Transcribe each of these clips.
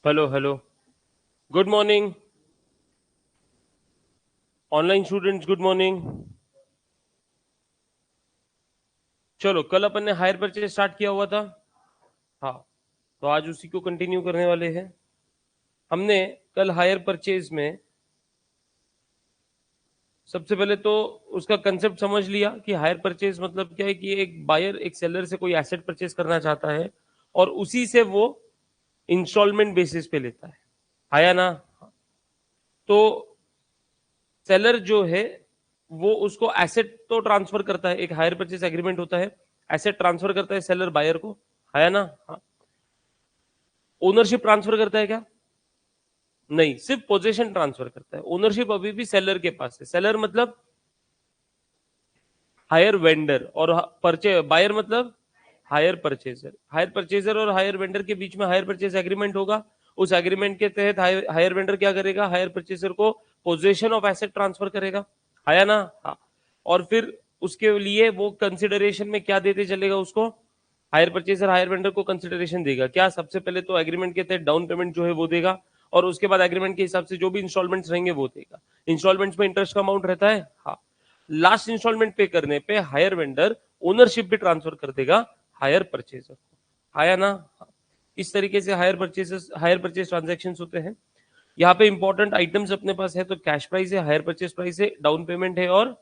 Hello hello, good morning online students, good morning. चलो, कल अपन ने हायर परचेज स्टार्ट किया हुआ था। हाँ, तो आज उसी को कंटिन्यू करने वाले हैं। हमने कल हायर परचेज में सबसे पहले तो उसका कंसेप्ट समझ लिया कि हायर परचेज मतलब क्या है कि एक बायर एक सेलर से कोई एसेट परचेज करना चाहता है और उसी से वो इंस्टॉलमेंट बेसिस पे लेता है। आया ना? तो सेलर जो है वो उसको एसेट तो ट्रांसफर करता है, एक हायर परचेज एग्रीमेंट होता है, एसेट ट्रांसफर करता है सेलर बायर को। है ना? हाँ। ओनरशिप ट्रांसफर करता है क्या? नहीं, सिर्फ पोजीशन ट्रांसफर करता है। ओनरशिप अभी भी सेलर के पास है। सेलर मतलब हायर वेंडर, और परचे बायर मतलब हायर परचेजर। हायर परचेजर और हायर वेंडर के बीच में हायर परचेज एग्रीमेंट होगा। उस एग्रीमेंट के तहत हायर वेंडर क्या करेगा? हायर परचेजर को पोजीशन ऑफ एसेट ट्रांसफर करेगा। आया ना? हाँ। और फिर उसके लिए वो कंसिडरेशन में क्या देते चलेगा उसको? हायर परचेजर हायर वेंडर को कंसिडरेशन देगा क्या? सबसे पहले तो एग्रीमेंट के तहत डाउन पेमेंट जो है वो देगा, और उसके बाद एग्रीमेंट के हिसाब से जो भी इंस्टॉलमेंट्स रहेंगे वो देगा। इंस्टॉलमेंट्स में इंटरेस्ट का अमाउंट रहता है। हाँ। लास्ट इंस्टॉलमेंट पे करने पे हायर वेंडर ओनरशिप भी ट्रांसफर कर देगा हायर परचेजर को। आया ना? हाँ। इस तरीके से हायर परचेज ट्रांजेक्शन होते हैं। यहाँ पे इंपॉर्टेंट आइटम्स अपने पास है, तो कैश प्राइस है, हायर परचेज प्राइस है, डाउन पेमेंट है और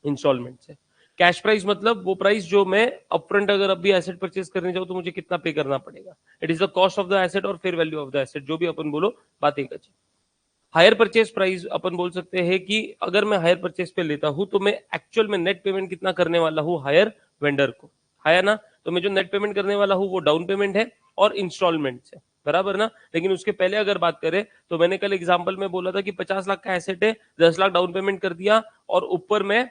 इंस्टॉलमेंट है। कैश प्राइस मतलब वो प्राइस जो मैं अपफ्रंट अगर अभी एसेट परचेज करने जाऊं तो मुझे कितना पे करना पड़ेगा। It is the cost of the asset और fair value of the asset, जो भी अपन बोलो, बात एक अच्छी। हायर परचेज प्राइस अपन बोल सकते हैं कि अगर मैं हायर परचेज पे लेता हूं तो मैं एक्चुअल में नेट पेमेंट कितना करने वाला हूं हायर वेंडर को। है ना? तो मैं जो नेट पेमेंट करने वाला हूं वो डाउन पेमेंट है और इंस्टॉलमेंट है, बराबर ना? लेकिन उसके पहले अगर बात करें तो मैंने कल एग्जांपल में बोला था कि 50 लाख का एसेट है, 10 लाख डाउन पेमेंट कर दिया और ऊपर में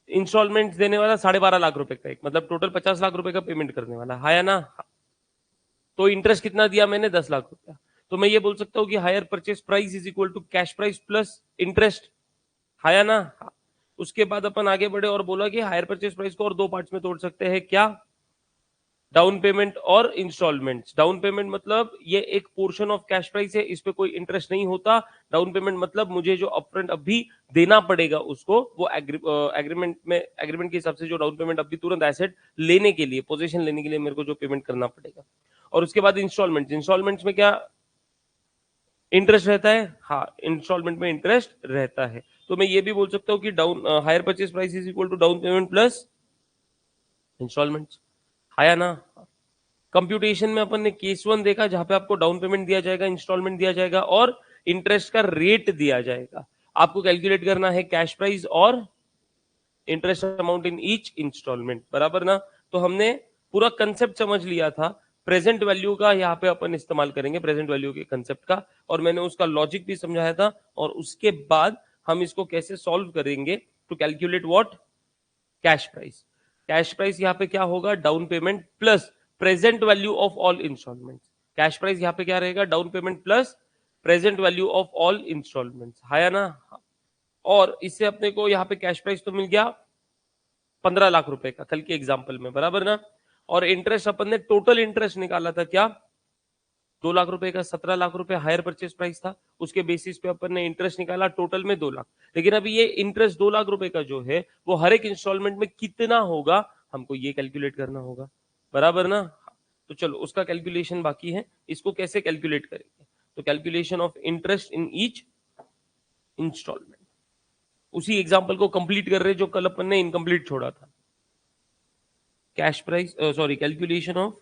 इंस्टॉलमेंट देने वाला 12.5 लाख रुपए का, एक मतलब टोटल 50 लाख रुपए का पेमेंट करने वाला है ना? तो इंटरेस्ट कितना दिया मैंने? 10 लाख रुपया। तो मैं ये बोल सकता हूँ कि hire purchase price is equal to cash price plus interest. है ना? उसके बाद अपन आगे बढ़े और बोला कि हायर परचेज प्राइस को और दो पार्ट्स में तोड़ सकते हैं क्या? डाउन पेमेंट और इंस्टॉलमेंट्स। डाउन पेमेंट मतलब ये एक पोर्शन ऑफ कैश प्राइस है, इस पे कोई इंटरेस्ट नहीं होता। डाउन पेमेंट मतलब मुझे जो अपफ्रंट अभी देना पड़ेगा उसको, वो एग्रीमेंट के हिसाब से जो डाउन पेमेंट अभी तुरंत एसेट लेने के लिए, पोजीशन लेने के लिए मेरे को जो पेमेंट करना पड़ेगा। और उसके बाद इंस्टॉलमेंट्स में क्या इंटरेस्ट रहता है? हाँ, इंस्टॉलमेंट में इंटरेस्ट रहता है। तो मैं ये भी बोल सकता हूँ कि down hire purchase price is equal to down payment plus instalment. आया ना? कंप्यूटेशन में अपन ने केस 1 देखा जहां पे आपको डाउन पेमेंट दिया जाएगा, इंस्टॉलमेंट दिया जाएगा और इंटरेस्ट का रेट दिया जाएगा। आपको कैलकुलेट करना है कैश प्राइस और interest amount in each instalment, बराबर ना? तो हमने पूरा कंसेप्ट समझ लिया था। प्रेजेंट वैल्यू का यहाँ पे अपन इस्तेमाल करेंगे, प्रेजेंट वैल्यू के कंसेप्ट का, और मैंने उसका लॉजिक भी समझाया था। और उसके बाद हम इसको कैसे सॉल्व करेंगे to calculate what? Cash price. Cash price यहाँ पे क्या होगा? Down payment plus present value of all instalment. Cash price यहाँ पे क्या रहेगा? Down payment plus present value of all instalment. है ना? और इससे अपने को यहाँ पे कैश प्राइस तो मिल गया 15 लाख रुपए का कल के एग्जाम्पल में, बराबर ना? और इंटरेस्ट अपन ने टोटल इंटरेस्ट निकाला था क्या, 2 लाख रुपए का, 17 लाख रुपए हायर परचेज प्राइस था, उसके बेसिस पे अपन ने इंटरेस्ट निकाला टोटल में 2 लाख। लेकिन अभी ये इंटरेस्ट 2 लाख रुपए का जो है वो हर एक इंस्टॉलमेंट में कितना होगा हमको ये कैलकुलेट करना होगा, बराबर ना। तो चलो उसका कैलकुलेशन बाकी है, इसको कैसे कैलकुलेट करेंगे, तो calculation of interest in each instalment, उसी एग्जांपल को कंप्लीट कर रहे जो कल अपन ने इनकम्प्लीट छोड़ा था। Cash price sorry calculation of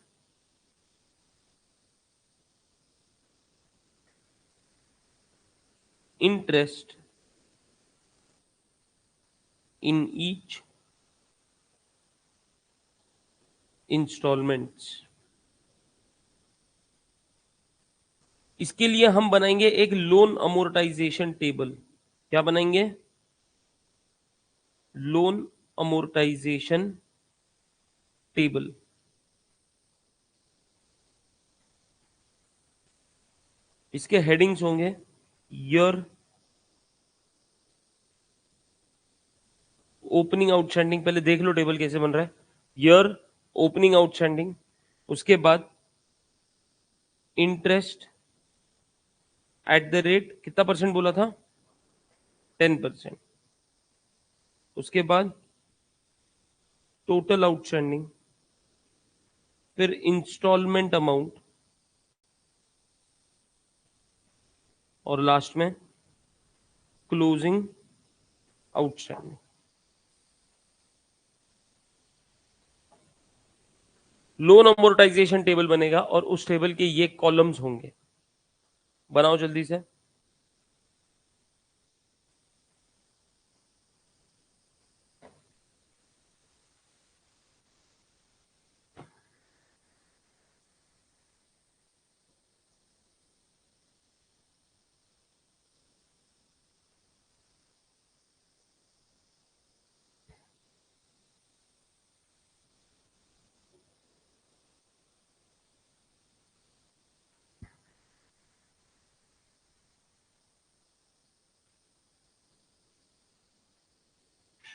interest in each installments। इसके लिए हम बनाएंगे एक लोन अमोर्टाइजेशन टेबल। क्या बनाएंगे, लोन अमोर्टाइजेशन टेबल। इसके हेडिंग्स होंगे ईयर ओपनिंग आउटस्टैंडिंग, पहले देख लो टेबल कैसे बन रहा है, ईयर ओपनिंग आउटस्टैंडिंग, उसके बाद इंटरेस्ट एट द रेट कितना परसेंट बोला था, 10%, उसके बाद टोटल आउटस्टैंडिंग, फिर इंस्टॉलमेंट अमाउंट, और लास्ट में closing outstanding. Loan amortisation table बनेगा और उस टेबल के ये कॉलम्स होंगे, बनाओ जल्दी से।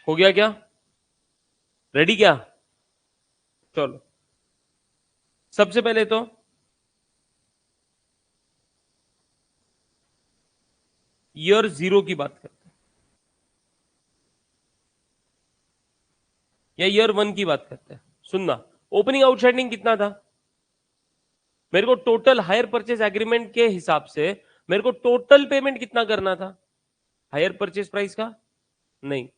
हो गया क्या, रेडी क्या, चलो सबसे पहले तो ईयर 0 की बात करते हैं या ईयर 1 की बात करते हैं। सुनना, ओपनिंग आउटस्टैंडिंग कितना था, मेरे को टोटल हायर परचेज एग्रीमेंट के हिसाब से मेरे को टोटल पेमेंट कितना करना था, हायर परचेज प्राइस का नहीं,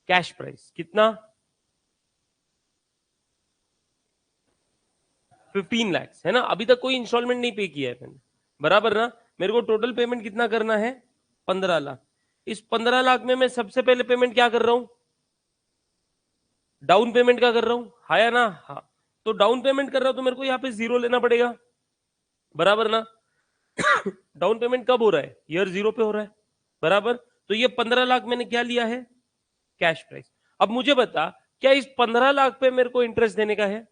कैश प्राइस कितना, 15 लाख है ना। अभी तक कोई इंस्टॉलमेंट नहीं पे किया है मैंने, बराबर ना। मेरे को टोटल पेमेंट कितना करना है, 15 लाख। इस 15 लाख में मैं सबसे पहले पेमेंट क्या कर रहा हूं, डाउन पेमेंट का कर रहा हूं, हाँ या ना, हाँ। तो डाउन पेमेंट कर रहा हूं तो मेरे को यहाँ पे 0 लेना पड़ेगा, बराबर ना। डाउन पेमेंट कब हो रहा है, ईयर 0 पे हो रहा है, बराबर। तो ये 15 लाख मैंने क्या लिया है, कैश प्राइस। अब मुझे बता, क्या इस 15 लाख पे मेरे को इंटरेस्ट देने का है,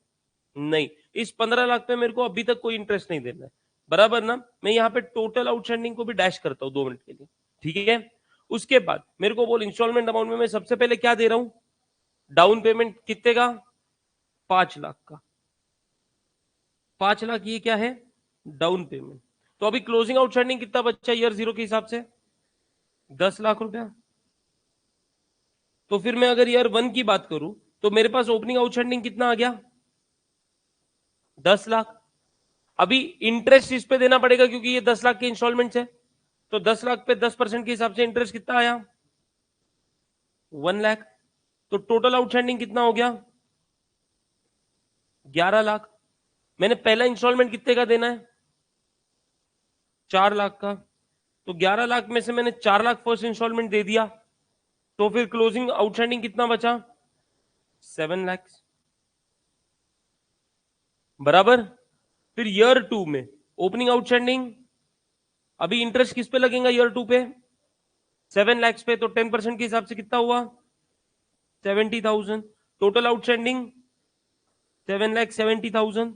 नहीं, इस 15 लाख पे मेरे को अभी तक कोई इंटरेस्ट नहीं देना है, बराबर ना। मैं यहाँ पे टोटल आउटस्टैंडिंग को भी डैश करता हूं 2 मिनट के लिए, ठीक है। उसके बाद मेरे को बोल इंस्टॉलमेंट अमाउंट में मैं सबसे पहले क्या दे रहा हूं, डाउन पेमेंट कितने का, 5 लाख का, 5 लाख ये क्या है, डाउन पेमेंट। तो अभी क्लोजिंग आउटस्टैंडिंग कितना बच्चा ईयर 0 के हिसाब से, 10 लाख रुपया। तो फिर मैं अगर ईयर 1 की बात करूं तो मेरे पास ओपनिंग आउटस्टैंडिंग कितना आ गया, 10 लाख। अभी इंटरेस्ट इस पे देना पड़ेगा क्योंकि ये 10 लाख के इंस्टॉलमेंट है, तो 10 लाख पे 10% के हिसाब से इंटरेस्ट कितना आया, 1 लाख। तो टोटल आउटस्टैंडिंग कितना हो गया, 11 लाख। मैंने पहला इंस्टॉलमेंट कितने का देना है, 4 लाख का। तो 11 लाख में से मैंने 4 लाख फर्स्ट इंस्टॉलमेंट दे दिया, तो फिर क्लोजिंग आउटस्टैंडिंग कितना बचा, 7 लाख, बराबर। फिर ईयर 2 में ओपनिंग आउटस्टैंडिंग, अभी इंटरेस्ट किस पे लगेगा ईयर 2 पे, 7 लाख पे, तो 10% के हिसाब से कितना हुआ, 70,000। Total outstanding 7,70,000।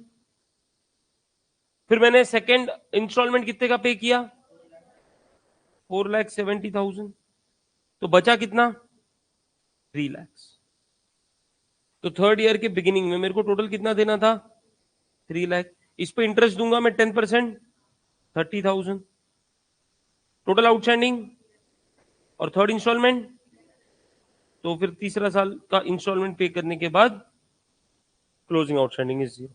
फिर मैंने सेकेंड इंस्टॉलमेंट कितने का पे किया, 4,70,000। तो बचा कितना, 3 लाख। तो थर्ड ईयर के बिगिनिंग में मेरे को टोटल कितना देना था? 3 लाख। इस पे इंटरेस्ट दूंगा मैं 10%, 30,000 टोटल आउटस्टैंडिंग, और थर्ड इंस्टॉलमेंट, तो फिर तीसरा साल का इंस्टॉलमेंट पे करने के बाद क्लोजिंग आउटस्टैंडिंग इज 0,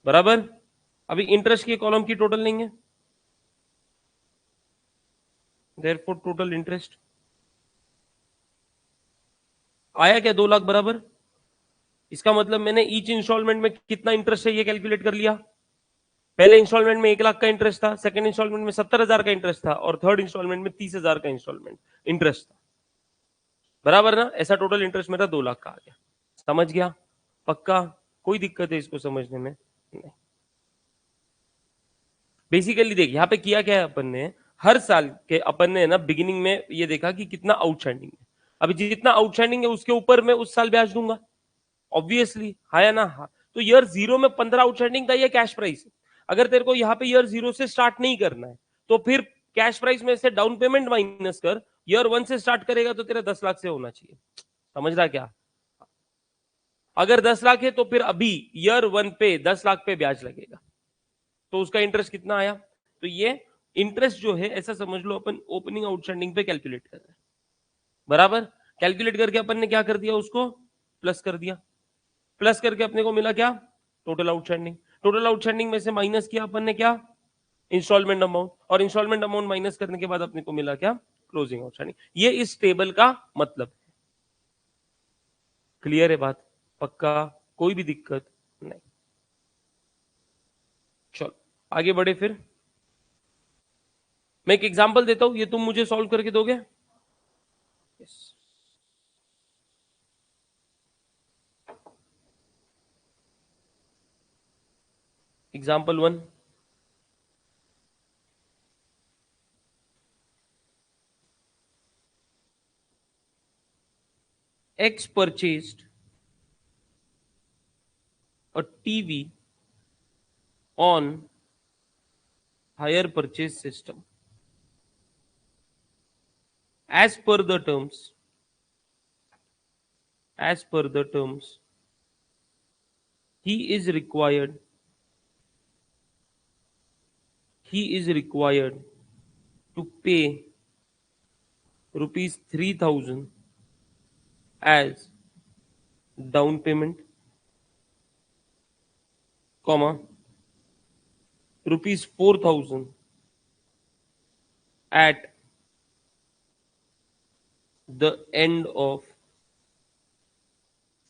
बराबर। अभी इंटरेस्ट की कॉलम की टोटल लेंगे, देयरफॉर टोटल इंटरेस्ट आया क्या? 2 लाख बराबर। इसका मतलब मैंने ईच इंस्टॉलमेंट में कितना इंटरेस्ट है ये कैलकुलेट कर लिया। पहले इंस्टॉलमेंट में 1 लाख का इंटरेस्ट था, सेकंड इंस्टॉलमेंट में 70,000 का इंटरेस्ट था, और थर्ड इंस्टॉलमेंट में 30,000 का इंस्टॉलमेंट इंटरेस्ट था, बराबर ना। ऐसा टोटल इंटरेस्ट मेरा 2 लाख का आ गया। समझ गया? पक्का? कोई दिक्कत है इसको समझने में? नहीं। बेसिकली देख यहाँ पे किया क्या है अपन ने, हर साल के अपन ने ना बिगिनिंग में ये देखा कि कितना आउटस्टैंडिंग है। अभी जितना आउटस्टैंडिंग है उसके ऊपर मैं उस साल ब्याज दूंगा, ऑब्वियसली, हाँ या ना? हाँ। तो ईयर 0 में 15 आउटस्टैंडिंग था, ये कैश प्राइस है। अगर तेरे को यहाँ पे ईयर 0 से स्टार्ट नहीं करना है तो फिर कैश प्राइस में से डाउन पेमेंट माइनस कर, ईयर 1 से स्टार्ट करेगा तो तेरा 10 लाख से होना चाहिए। समझ रहा क्या? अगर 10 लाख है तो फिर अभी ईयर 1 पे 10 लाख पे ब्याज लगेगा, तो उसका इंटरेस्ट कितना आया? तो ये इंटरेस्ट जो है ऐसा समझ लो अपन ओपनिंग आउटस्टैंडिंग पे कैलकुलेट कर रहे हैं, बराबर। कैलकुलेट करके अपन ने क्या कर दिया, उसको प्लस कर दिया। प्लस करके अपने को मिला क्या? Total outstanding. टोटल आउटस्टैंडिंग में से माइनस किया अपन ने क्या? इंस्टॉलमेंट अमाउंट, और इंस्टॉलमेंट अमाउंट माइनस करने के बाद अपने को मिला क्या? Closing outstanding. ये इस टेबल का मतलब है। क्लियर है बात? पक्का? कोई भी दिक्कत नहीं? चलो आगे बढ़े फिर। मैं एक एग्जांपल देता हूं, ये तुम मुझे सॉल्व करके दोगे? Yes. Example 1, X purchased a TV on hire purchase system. As per the terms, as per the terms, he is required, he is required to pay rupees 3,000 as down payment, comma, rupees 4,000 at the end of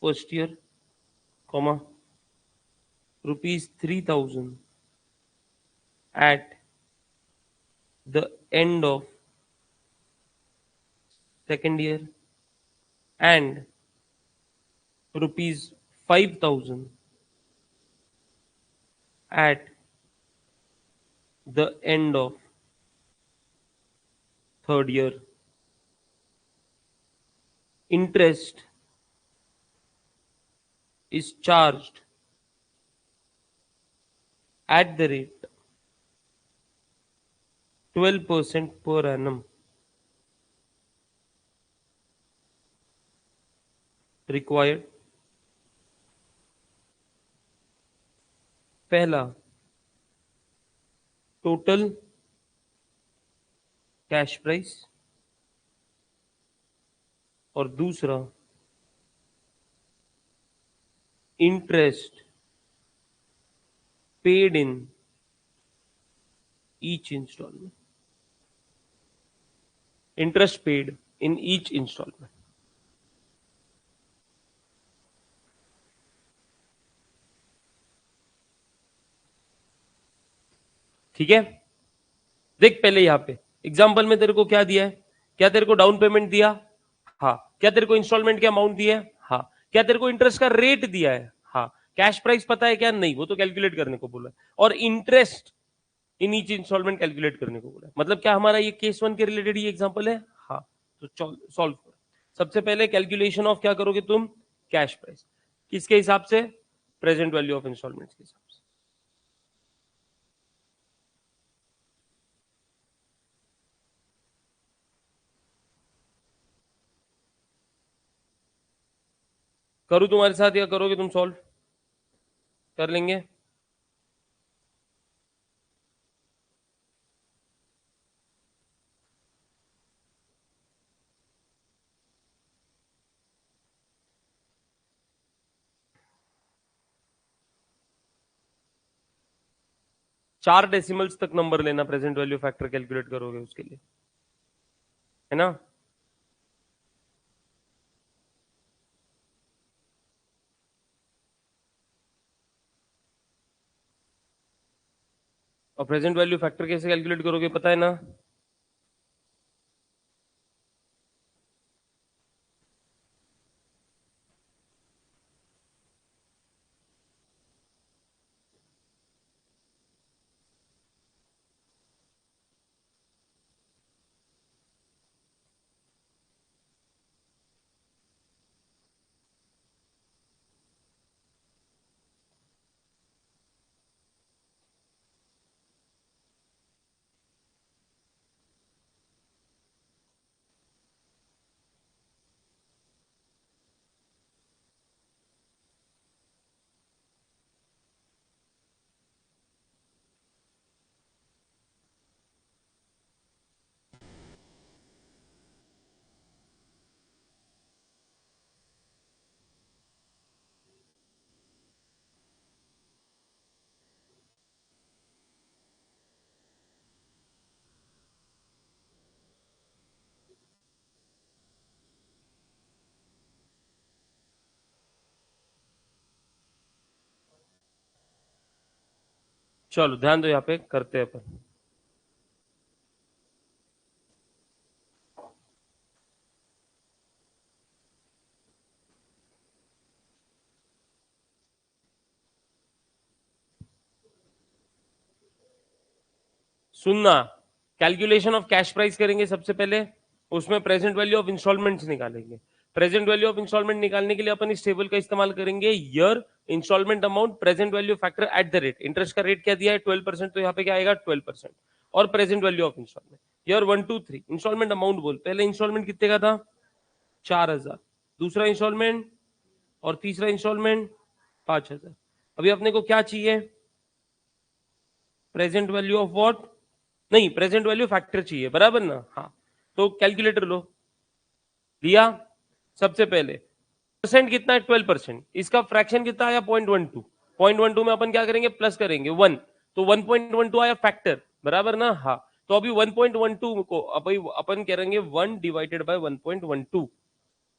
first year, comma, rupees 3,000 at the end of second year, and rupees 5,000 at the end of third year. Interest is charged at the rate 12% per annum. Required. पहला total cash price, और दूसरा interest paid in each instalment, interest paid in each instalment. ठीक है? देख पहले यहां पे example में तेरे को क्या दिया है? क्या तेरे को डाउन पेमेंट दिया? हाँ। क्या तेरे को इंस्टॉलमेंट के अमाउंट दिया है? हाँ। क्या तेरे को इंटरेस्ट का रेट दिया है? हाँ। कैश प्राइस पता है क्या? नहीं, वो तो कैलकुलेट करने को बोला है। और interest in each instalment calculate करने को बोला है। मतलब क्या हमारा ये केस 1 के रिलेटेड ये एग्जांपल है? हाँ। तो सॉल्व करो। सबसे पहले कैलकुलेशन ऑफ क्या करोगे तुम? Cash price. किसके हिसाब से? प्रेजेंट वैल्यू ऑफ इंस्टॉलमेंट के हिसाब से। करूँ तुम्हारे साथ या करोगे तुम सॉल्व? कर लेंगे। चार डेसिमल्स तक नंबर लेना, प्रेजेंट वैल्यू फैक्टर कैलकुलेट करोगे उसके लिए, है ना? और प्रेजेंट वैल्यू फैक्टर कैसे कैलकुलेट करोगे पता है ना? चलो ध्यान दो, यहाँ पे करते हैं अपन। सुनना, कैलकुलेशन ऑफ कैश प्राइस करेंगे सबसे पहले, उसमें प्रेजेंट वैल्यू ऑफ इंस्टॉलमेंट्स निकालेंगे। प्रेजेंट वैल्यू ऑफ इंस्टॉलमेंट निकालने के लिए अपन इस टेबल का इस्तेमाल करेंगे, year, instalment amount, present value factor at the rate. Interest का रेट क्या दिया है 12%, तो यहाँ पे क्या आएगा 12%, और present value of instalment. Year 1 2 3, instalment amount बोल, पहले इंस्टॉलमेंट कितने का था 4000, दूसरा इंस्टॉलमेंट और तीसरा इंस्टॉलमेंट 5000। अभी अपने को क्या चाहिए, प्रेजेंट वैल्यू ऑफ व्हाट, नहीं प्रेजेंट वैल्यू फैक्टर चाहिए, बराबर ना? हाँ, तो कैलकुलेटर लो, लिया। सबसे पहले परसेंट कितना है 12%, इसका फ्रैक्शन कितना आया 0.12, 0.12 में अपन क्या करेंगे प्लस करेंगे 1, तो 1.12 आया फैक्टर, बराबर ना? हाँ, तो अभी 1.12 को अभी अपन करेंगे 1 divided by 1.12,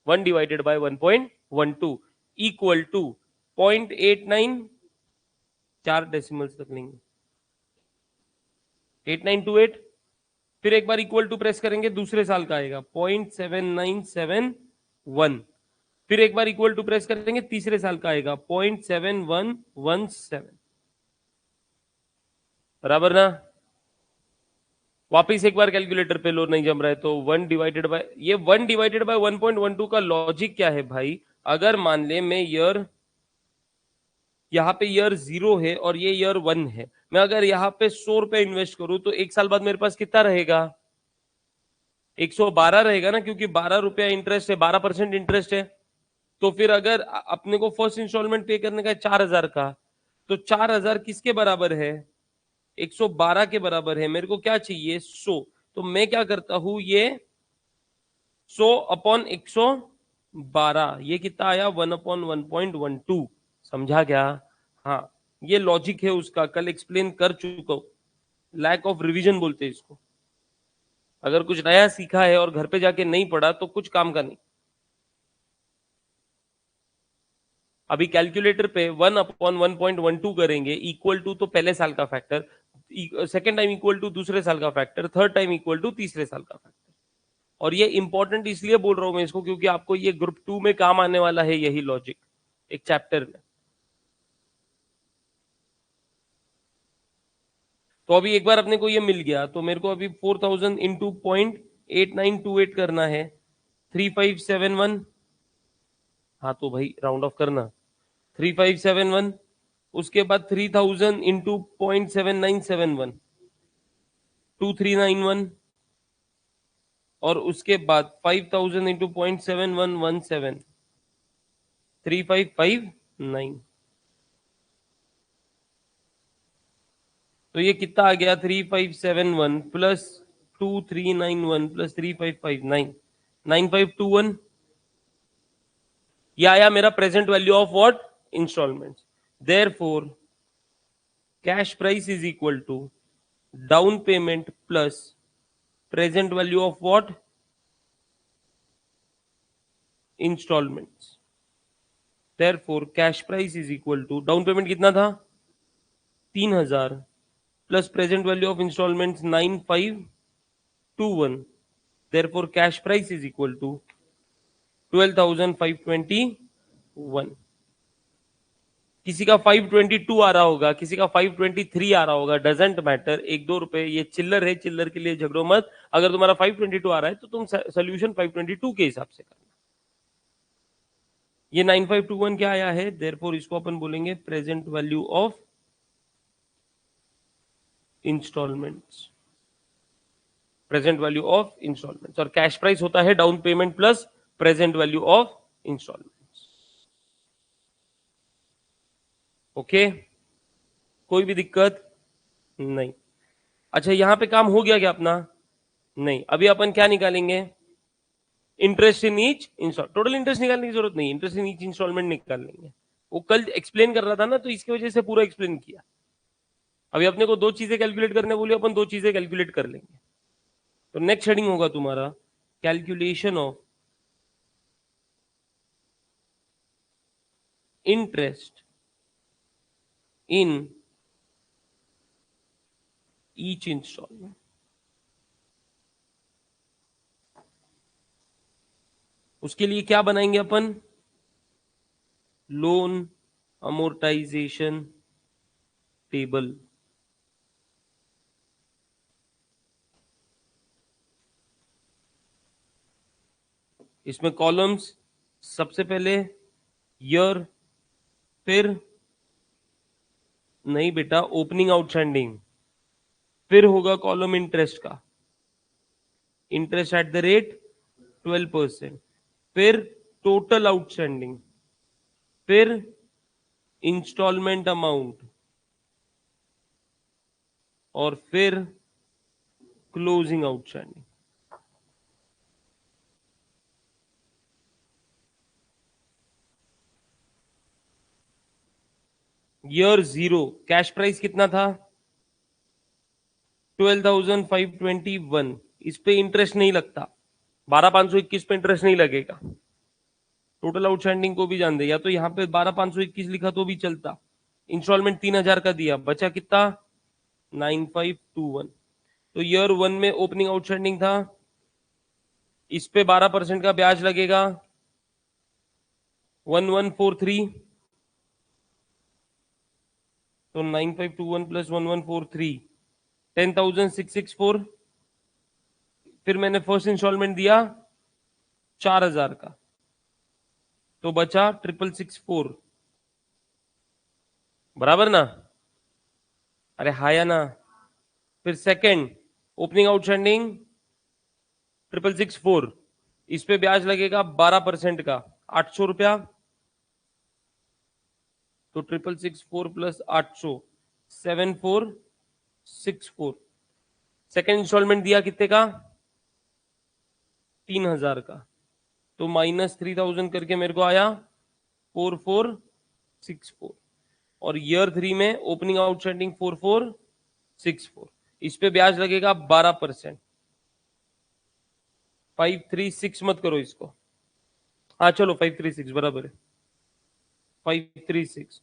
1 divided by 1.12 equal to 0.89, चार डेसिमल्स तक लेंगे, 8928, फिर एक बार इक्वल टू प्रेस करेंगे, दूसरे साल का आएगा 0.7971, फिर एक बार इक्वल टू प्रेस करेंगे, तीसरे साल का आएगा 0.7117, बराबर ना? वापिस एक बार कैलकुलेटर पे लो, नहीं जम रहा है तो 1 डिवाइडेड बाय, ये 1 डिवाइडेड बाय 1.12 का लॉजिक क्या है भाई? अगर मान ले मैं ईयर, यहाँ पे ईयर 0 है और ये ईयर 1 है, मैं अगर यहाँ पे 100 रुपए इन्वेस्ट करूं तो एक साल बाद मेरे पास कितना रहेगा? 112 रहेगा ना, क्योंकि 12 रुपया इंटरेस्ट है, 12% इंटरेस्ट है। तो फिर अगर अपने को फर्स्ट इंस्टॉलमेंट पे करने का है 4000 का, तो 4000 किसके बराबर है? 112 के बराबर है। मेरे को क्या चाहिए 100, तो मैं क्या करता हूं, ये 100 अपॉन 112, ये कितना आया 1 अपॉन 1.12, समझा क्या? हाँ, ये लॉजिक है उसका, कल एक्सप्लेन कर चुका हूं, लैक ऑफ रिवीजन बोलते हैं इसको। अगर कुछ नया सीखा है और घर पे जाके नहीं पढ़ा तो कुछ काम का नहीं। अभी कैलकुलेटर पे 1 अपॉन 1.12 करेंगे, इक्वल टू तो पहले साल का factor, second time equal to दूसरे साल का factor, third time equal to तीसरे साल का फैक्टर। और ये इंपॉर्टेंट इसलिए बोल रहा हूं मैं इसको, क्योंकि आपको ये ग्रुप 2 में काम आने वाला है, यही लॉजिक एक चैप्टर में। तो अभी एक बार अपने को ये मिल गया, तो मेरे को अभी 4000 इंटू 0.8928 करना है, 3571, हाँ तो भाई राउंड ऑफ करना, 3571, उसके बाद 3000 इंटू 0.7971, 2391, और उसके बाद 5000 इंटू 0.7117, 3559। तो ये कितना आ गया 3571 प्लस 2391 प्लस 3559 9521। ये आया मेरा present value of what instalment. Therefore cash price is equal to down payment plus present value of what instalments. Therefore cash price is equal to down payment कितना था 3000 plus present value of instalments 9521। Therefore cash price is equal to 12,521। किसी का 522 आ रहा होगा, किसी का 523 आ रहा होगा, डजेंट मैटर, 1-2 रुपए ये चिल्लर है, चिल्लर के लिए झगड़ो मत। अगर तुम्हारा 522 आ रहा है तो तुम सोल्यूशन 522 के हिसाब से करना। ये 9521 क्या आया है, देयरफॉर इसको अपन बोलेंगे present value of instalments, present value of instalments. और कैश प्राइस होता है down payment plus present value of instalments. Okay, कोई भी दिक्कत नहीं। अच्छा, यहां पे काम हो गया क्या अपना? नहीं। अभी अपन क्या निकालेंगे? Interest in each install. Total interest निकालने की जरूरत नहीं, इंटरेस्ट इन ईच इंस्टॉलमेंट निकाल लेंगे। वो कल एक्सप्लेन कर रहा था ना, तो इसकी वजह से पूरा एक्सप्लेन किया। अभी अपने को 2 चीजें कैलकुलेट करने बोली, अपन 2 चीजें कैलकुलेट कर लेंगे। तो नेक्स्ट हेडिंग होगा तुम्हारा calculation of interest in each instalment. उसके लिए क्या बनाएंगे अपन? Loan amortisation table. इसमें कॉलम्स सबसे पहले ईयर, फिर नहीं बेटा ओपनिंग आउटस्टैंडिंग, फिर होगा कॉलम इंटरेस्ट का, इंटरेस्ट एट द रेट 12%, फिर टोटल आउटस्टैंडिंग, फिर इंस्टॉलमेंट अमाउंट, और फिर closing outstanding. Year 0 cash price कितना था 12,521। इस पे इंटरेस्ट नहीं लगता, 12,521 पे इंटरेस्ट नहीं लगेगा। टोटल आउटस्टैंडिंग को भी जान दे, या तो यहाँ पे 12,521 लिखा तो भी चलता। इंस्टॉलमेंट 3,000 का दिया, बचा कितना 9,521। तो ईयर 1 में ओपनिंग आउटस्टैंडिंग था, इस पे 12% का ब्याज लगेगा 1143। तो 9,521 प्लस 1143 10,664। फिर मैंने फर्स्ट इंस्टॉलमेंट दिया 4,000 का, तो बचा 6,664। बराबर ना? अरे हाँ या ना? फिर सेकंड ओपनिंग आउटस्टैंडिंग 6,664, इस पे ब्याज लगेगा 12% का 800 रुपया। तो 6,664 प्लस 800 7,464। सेकेंड इंस्टॉलमेंट दिया कितने का 3,000 का, तो -3,000 करके मेरे को आया 4,464। और ईयर 3 में ओपनिंग आउटस्टैंडिंग 4,464, इस पे ब्याज लगेगा 12%। 536 मत करो इसको, हाँ चलो 536 बराबर है 536।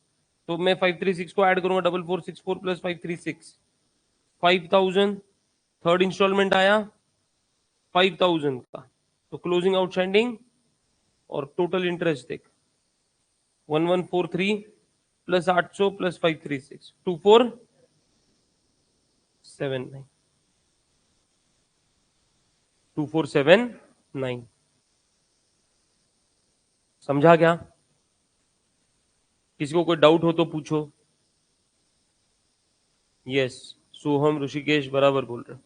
तो मैं 536 को ऐड करूंगा 4,464 प्लस 536 5,000। थर्ड इंस्टॉलमेंट आया 5,000 का, तो क्लोजिंग आउटस्टैंडिंग और टोटल इंटरेस्ट देख 1143 प्लस 800 प्लस 536 2479 2479। समझा क्या? किसी को कोई डाउट हो तो पूछो। यस, सोहम ऋषिकेश बराबर बोल रहे।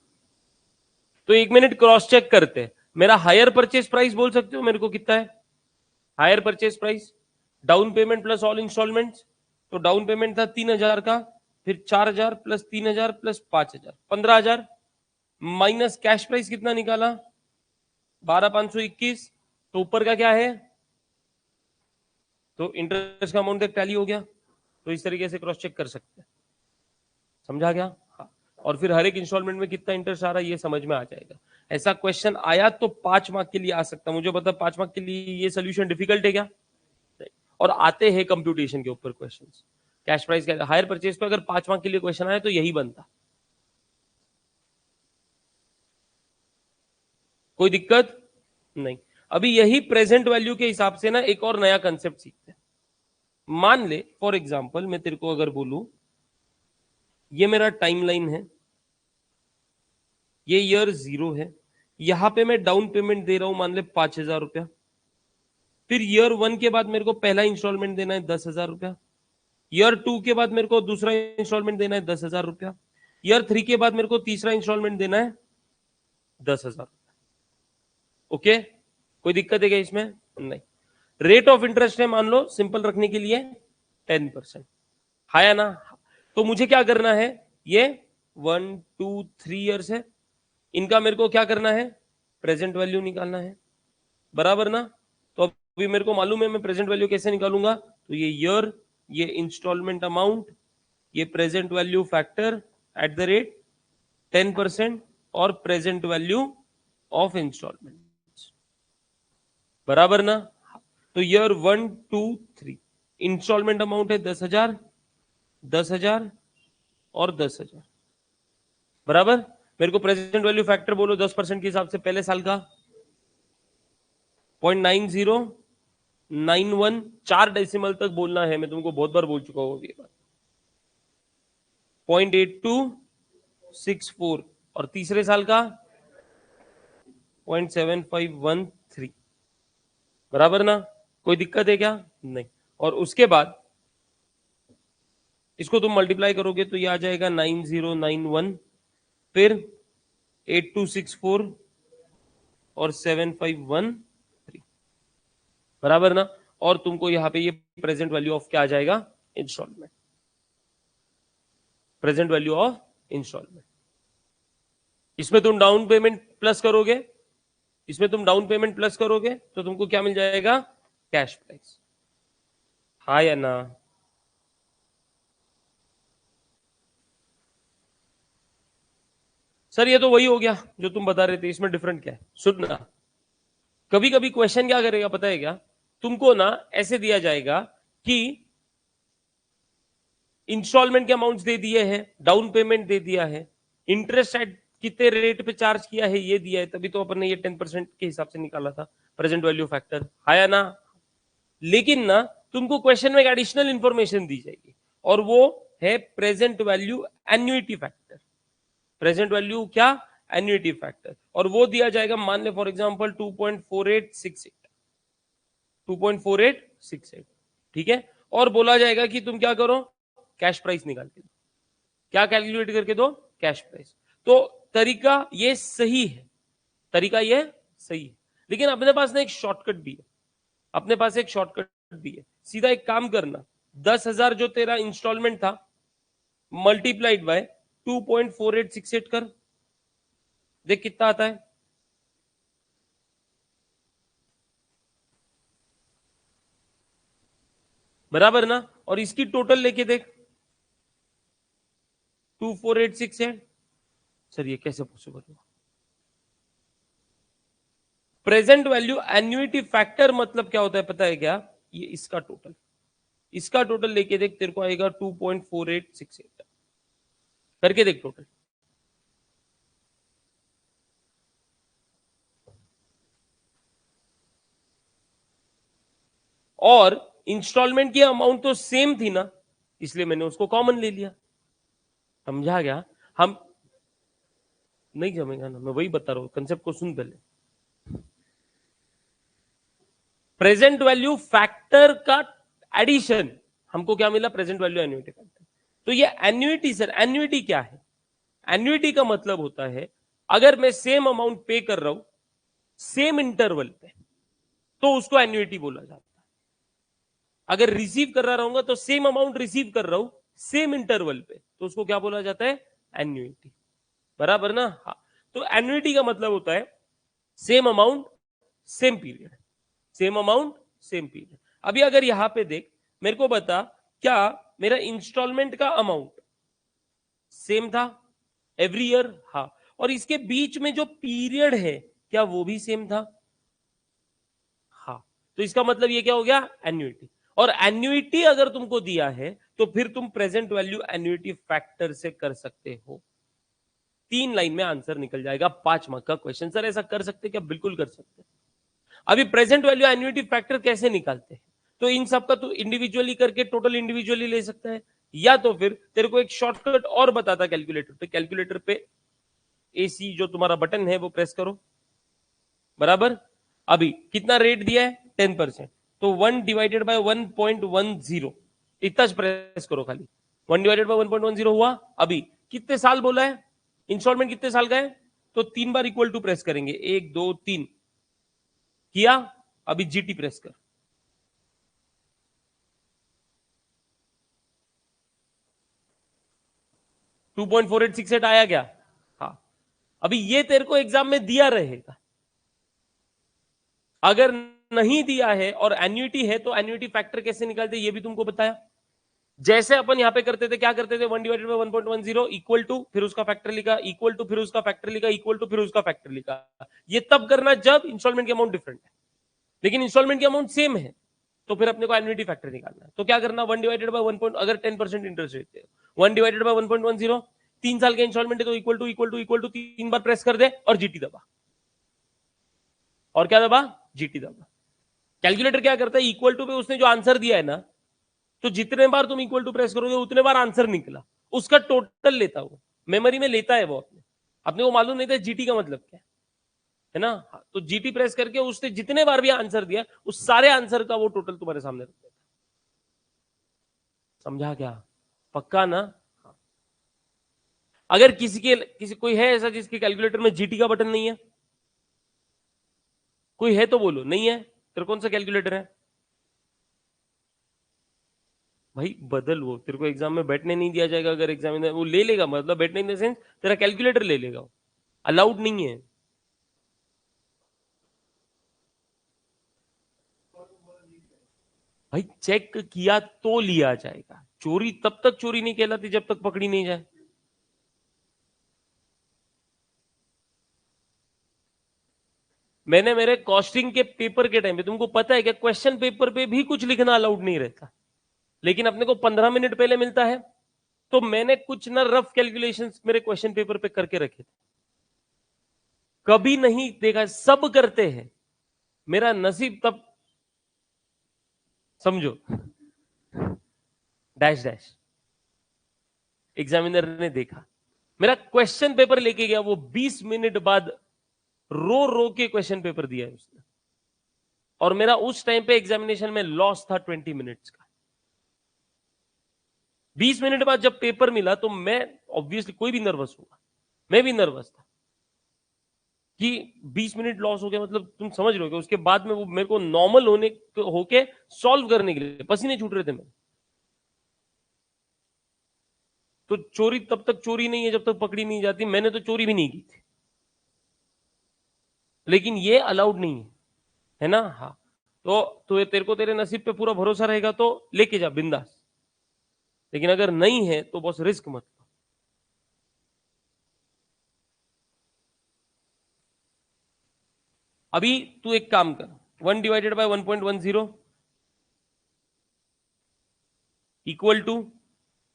तो 1 मिनट क्रॉस चेक करते हैं। मेरा हायर परचेज प्राइस बोल सकते हो मेरे को कितना है hire purchase price? Down payment plus all instalments, तो डाउन पेमेंट था 3,000 का, फिर 4,000 plus 3,000 plus 5,000, 15,000 minus cash price कितना निकाला 12,521, तो ऊपर का क्या है, तो इंटरेस्ट का अमाउंट एक टैली हो गया। तो इस तरीके से क्रॉस चेक कर सकते हैं, समझा गया। हाँ, और फिर हर एक इंस्टॉलमेंट में कितना इंटरेस्ट आ रहा है ये समझ में आ जाएगा। ऐसा क्वेश्चन आया तो 5 मार्क के लिए आ सकता, मुझे पता 5 मार्क के लिए ये सोल्यूशन डिफिकल्ट है क्या, और आते हैं कंप्यूटेशन के ऊपर क्वेश्चंस। कैश प्राइस का हायर परचेज पे अगर 5 मार्क के लिए क्वेश्चन आया तो यही बनता, कोई दिक्कत नहीं। अभी यही प्रेजेंट वैल्यू के हिसाब से ना एक और नया कंसेप्ट सीखते हैं। मान ले फॉर एग्जांपल मैं तेरे को अगर बोलूं ये मेरा टाइमलाइन है, ये ईयर 0 है, यहां पे मैं डाउन पेमेंट दे रहा हूं मान ले 5,000 रुपया, फिर ईयर 1 के बाद मेरे को पहला इंस्टॉलमेंट देना है 10,000 रुपया, ईयर 2 के बाद मेरे को दूसरा इंस्टॉलमेंट देना है 10,000 रुपया, ईयर 3 के बाद मेरे को तीसरा इंस्टॉलमेंट देना है 10,000 रुपया। ओके, कोई दिक्कत है क्या इसमें, नहीं। रेट ऑफ इंटरेस्ट है मान लो सिंपल रखने के लिए 10%, है ना। तो मुझे क्या करना है, ये 1 2 3 ईयर्स है, इनका मेरे को क्या करना है, प्रेजेंट वैल्यू निकालना है, बराबर ना। तो अभी मेरे को मालूम है मैं प्रेजेंट वैल्यू कैसे निकालूंगा, तो ये ईयर, ये इंस्टॉलमेंट अमाउंट, ये present value factor at the rate 10% और प्रेजेंट वैल्यू ऑफ इंस्टॉलमेंट, बराबर ना। तो ईयर 1 2 3 इंस्टॉलमेंट अमाउंट है 10,000, 10,000 और 10,000, बराबर। मेरे को प्रेजेंट वैल्यू फैक्टर बोलो 10% के हिसाब से पहले साल का 0.9091, 4 डेसिमल तक बोलना है, मैं तुमको बहुत बार बोल चुका हूं ये बात, 0.8264, और तीसरे साल का 0.7513, बराबर ना। कोई दिक्कत है क्या, नहीं। और उसके बाद इसको तुम मल्टीप्लाई करोगे तो ये आ जाएगा 9091, फिर 8264 और 7513, बराबर ना। और तुमको यहां पे ये प्रेजेंट वैल्यू ऑफ क्या आ जाएगा, instalment, present value of instalment. इसमें तुम डाउन पेमेंट प्लस करोगे, इसमें तुम डाउन पेमेंट प्लस करोगे तो तुमको क्या मिल जाएगा, कैश प्राइस, हाँ या ना। सर ये तो वही हो गया जो तुम बता रहे थे, इसमें डिफरेंट क्या है, सुनना। कभी कभी क्वेश्चन क्या करेगा पता है क्या, तुमको ना ऐसे दिया जाएगा कि इंस्टॉलमेंट के अमाउंट्स दे दिए हैं, डाउन पेमेंट दे दिया है, इंटरेस्ट एट कितने रेट पे चार्ज किया है ये दिया है, तभी तो अपन ने ये 10% के हिसाब से निकाला था प्रेजेंट वैल्यू फैक्टर, आया ना। लेकिन ना तुमको क्वेश्चन में एक एडिशनल इंफॉर्मेशन दी जाएगी और वो है present value annuity factor, present value क्या, एन्युइटी फैक्टर, और वो दिया जाएगा मान ले फॉर एग्जांपल 2.4868, 2.4868, ठीक है। और बोला जाएगा कि तुम क्या करो, कैश प्राइस निकाल के दो, क्या कैलकुलेट करके दो, कैश प्राइस। तो तरीका ये सही है, तरीका ये सही है, लेकिन अपने पास ना एक शॉर्टकट भी है, अपने पास एक शॉर्टकट भी है। सीधा एक काम करना, 10,000 जो तेरा इंस्टॉलमेंट था मल्टीप्लाइड बाय 2.4868 कर, देख कितना आता है, बराबर ना। और इसकी टोटल लेके देख 24868, सर ये कैसे पॉसिबल हुआ। प्रेजेंट वैल्यू एन्युइटी फैक्टर मतलब क्या होता है पता है क्या, ये इसका टोटल, इसका टोटल लेके देख, तेरे को आएगा 2.4868, करके देख टोटल। और इंस्टॉलमेंट की अमाउंट तो सेम थी ना, इसलिए मैंने उसको कॉमन ले लिया, समझा गया। हम नहीं जमेगा ना, मैं वही बता रहा हूं, कंसेप्ट को सुन पहले। प्रेजेंट वैल्यू फैक्टर का एडिशन, हमको क्या मिला, प्रेजेंट वैल्यू एन्युइटी फैक्टर। तो ये एन्युइटी, सर एन्युइटी क्या है, एन्युइटी का मतलब होता है अगर मैं सेम अमाउंट पे कर रहा हूं सेम इंटरवल पे तो उसको एन्युइटी बोला जाता है। अगर रिसीव कर रहा रहूंगा तो सेम अमाउंट रिसीव कर रहा हूं सेम इंटरवल पे, तो उसको क्या बोला जाता है? एन्युइटी। बराबर ना? हाँ। तो एन्युइटी का मतलब होता है same amount same period, same amount same period. अभी अगर यहां पे देख, मेरे को बता क्या मेरा इंस्टॉलमेंट का अमाउंट सेम था एवरी ईयर? हाँ। और इसके बीच में जो पीरियड है क्या वो भी सेम था? हाँ। तो इसका मतलब ये क्या हो गया? एन्युइटी। और एन्युइटी अगर तुमको दिया है तो फिर तुम प्रेजेंट वैल्यू एन्युइटी फैक्टर से कर सकते हो। 3 लाइन में आंसर निकल जाएगा, 5 मार्क का क्वेश्चन। सर ऐसा कर सकते क्या? बिल्कुल कर सकते। अभी प्रेजेंट वैल्यू एन्युइटी फैक्टर कैसे निकालते हैं? तो इन सब का तू इंडिविजुअली करके टोटल इंडिविजुअली ले सकता है, या तो फिर तेरे को एक शॉर्टकट और बताता कैलकुलेटर पे। कैलकुलेटर पे एसी जो तुम्हारा बटन है वो प्रेस करो। बराबर? अभी कितना रेट दिया है? 10%। तो 1 डिवाइडेड बाय 1.10 इतना प्रेस करो खाली। 1 डिवाइडेड बाय 1.10 हुआ। अभी कितने साल बोला है? इंस्टॉलमेंट कितने साल का है? तो 3 बार इक्वल टू प्रेस करेंगे, 1 2 3 किया। अभी जीटी प्रेस कर। टू 2.4868 आया क्या? हाँ। अभी ये तेरे को एग्जाम में दिया रहेगा। अगर नहीं दिया है और एन्युइटी है तो एन्युइटी फैक्टर कैसे निकालते ये भी तुमको बताया। जैसे अपन यहां पे करते थे, क्या करते थे? 1 डिवाइडेड बाय 1.10 इक्वल टू, फिर उसका फैक्टर लिखा, इक्वल टू, फिर उसका फैक्टर लिखा, इक्वल टू, फिर उसका फैक्टर लिखा। ये तब करना जब इंस्टॉलमेंट की अमाउंट डिफरेंट है, लेकिन इंस्टॉलमेंट की अमाउंट सेम है तो फिर अपने को एन्युइटी फैक्टर निकालना है। तो क्या करना? 1 डिवाइडेड बाय 1. अगर 10% इंटरेस्ट रेट है, 1 डिवाइडेड बाय 1.10, 3 साल का इंस्टॉलमेंट है तो equal to equal to equal to 3 बार प्रेस कर दे और जीटी दबा। और क्या दबा? जीटी दबा। कैलकुलेटर क्या करता है? इक्वल टू पे उसने जो आंसर दिया है ना, तो जितने बार तुम इक्वल टू प्रेस करोगे उतने बार आंसर निकला, उसका टोटल लेता वो, मेमोरी में लेता है वो अपने। अपने को मालूम नहीं था जीटी का मतलब क्या है ना? तो जीटी प्रेस करके उसने जितने बार भी आंसर दिया उस सारे आंसर का वो टोटल तुम्हारे सामने रख देता। समझा क्या? पक्का ना? अगर किसी कोई है ऐसा जिसके कैलकुलेटर में जीटी का बटन नहीं है? कोई है तो बोलो। नहीं है? तेरे कौन सा कैलकुलेटर है भाई? बदल वो, तेरे को एग्जाम में बैठने नहीं दिया जाएगा। अगर एग्जामिनर वो ले लेगा, मतलब बैठने इन द सेंस तेरा कैलकुलेटर ले लेगा, अलाउड नहीं है भाई। चेक किया तो लिया जाएगा। चोरी तब तक चोरी नहीं कहलाती जब तक पकड़ी नहीं जाए। मैंने मेरे कॉस्टिंग के पेपर के टाइम पे, तुमको पता है क्या, क्वेश्चन पेपर पे भी कुछ लिखना अलाउड नहीं रहता, लेकिन अपने को 15 मिनट पहले मिलता है। तो मैंने कुछ ना रफ कैलकुलेशंस मेरे क्वेश्चन पेपर पे करके रखे थे। कभी नहीं देखा, सब करते हैं। मेरा नसीब तब, समझो, डैश डैश। एग्जामिनर ने देखा मेरा क्वेश्चन पेपर लेके गया, वो 20 मिनट बाद रो रो के क्वेश्चन पेपर दिया है उसने। और मेरा उस टाइम पे एग्जामिनेशन में लॉस था 20 मिनट्स का। 20 मिनट बाद जब पेपर मिला तो मैं, ऑब्वियसली कोई भी नर्वस हुआ, मैं भी नर्वस था कि 20 मिनट लॉस हो गया। मतलब तुम समझ रहे हो कि उसके बाद में वो मेरे को नॉर्मल होके सॉल्व करने के लिए पसीने छूट रहे थे मेरे। तो चोरी तब तक चोरी नहीं है जब तक पकड़ी नहीं जाती। मैंने तो चोरी भी नहीं की थी, लेकिन ये अलाउड नहीं है ना? हाँ। तो तेरे को तेरे नसीब पे पूरा भरोसा रहेगा तो लेके जा बिंदास, लेकिन अगर नहीं है तो बस रिस्क मत लो। अभी तू एक काम कर, 1 divided by 1.10 equal to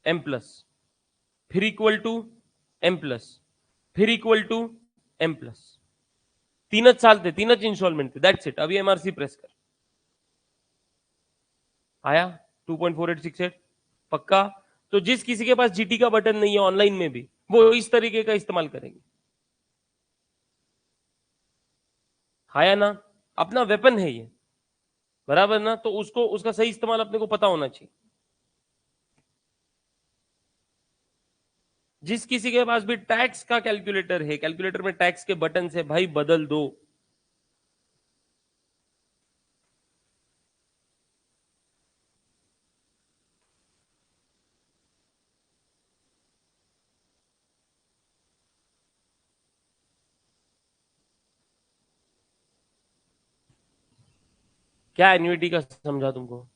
M plus, फिर इक्वल टू एम प्लस, फिर इक्वल टू एम प्लस। तीनच साल थे, तीनच इंस्टॉलमेंट थे, दैट्स इट। अभी एमआरसी प्रेस कर। आया 2.4868? पक्का? तो जिस किसी के पास जीटी का बटन नहीं है ऑनलाइन में भी, वो इस तरीके का इस्तेमाल करेंगे। आया ना? अपना वेपन है ये। बराबर ना? तो उसको, उसका सही इस्तेमाल अपने को पता होना चाहिए। जिस किसी के पास भी टैक्स का कैलकुलेटर है, कैलकुलेटर में टैक्स के बटन से, भाई बदल दो। क्या एन्युइटी का समझा तुमको?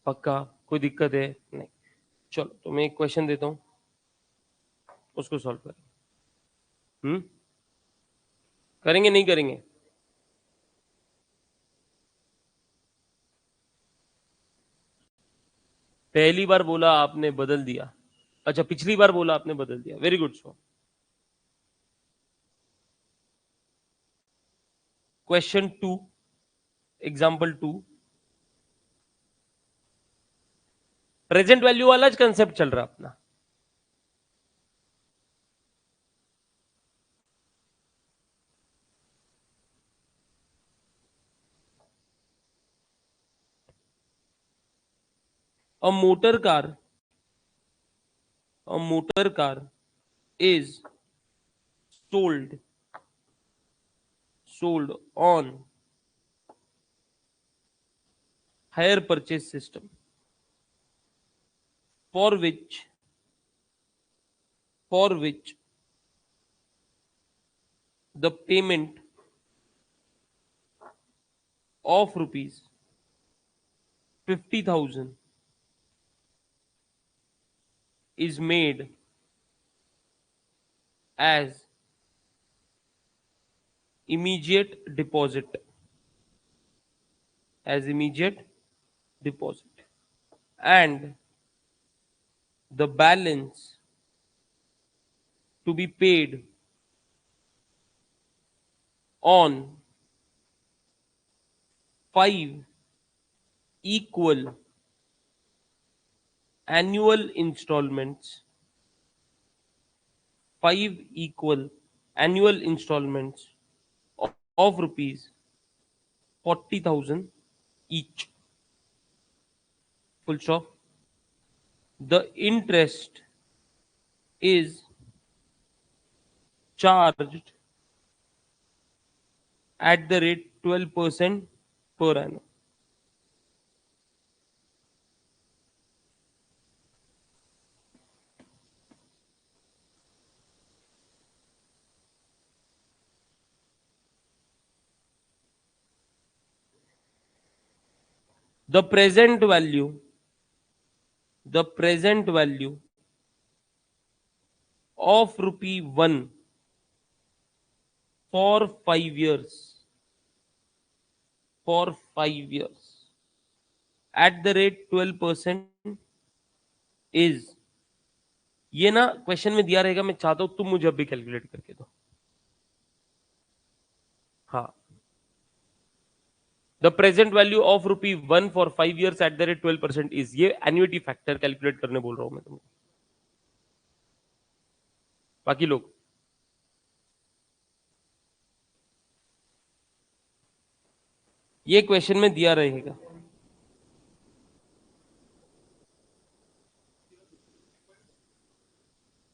पक्का? कोई दिक्कत है? नहीं। चलो तो मैं एक क्वेश्चन देता हूं, उसको सॉल्व करें। करेंगे नहीं करेंगे? पहली बार बोला आपने बदल दिया। अच्छा, पिछली बार बोला आपने बदल दिया। Very good. So question 2, example 2, present value वाला कंसेप्ट चल रहा अपना। A motor car, a motor car is sold, sold on hire purchase system, for which, for which the payment of rupees 50,000 is made as immediate deposit, as immediate deposit, and the balance to be paid on 5 equal annual installments, 5 equal annual installments of rupees 40,000 each. Full stop. The interest is charged at the rate 12% per annum. The present value, the present value of rupee 1 for 5 years, for 5 years at the rate 12% is, ये ना question में दिया रहेगा, मैं चाहता हूं तुम मुझे अभी कैलकुलेट करके दो। हाँ, the present value of rupee 1 for 5 years eight the rate 12% is, ये एन्युइटी फैक्टर कैलकुलेट करने बोल रहा हूं मैं तुमको। बाकी लोग ये क्वेश्चन में दिया रहेगा।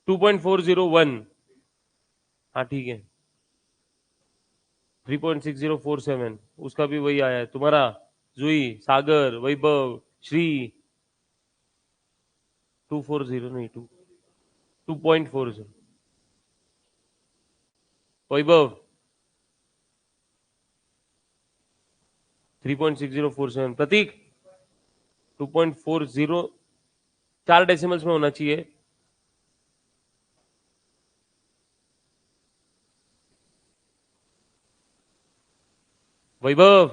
टू 2.401, हाँ ठीक है। 3.6047 उसका भी वही आया है तुम्हारा। जुई, सागर, वैभव, श्री 240 नहीं 2.40। वैभव 3.6047। प्रतीक 2.40, 4 डेसिमल्स में होना चाहिए। वैभव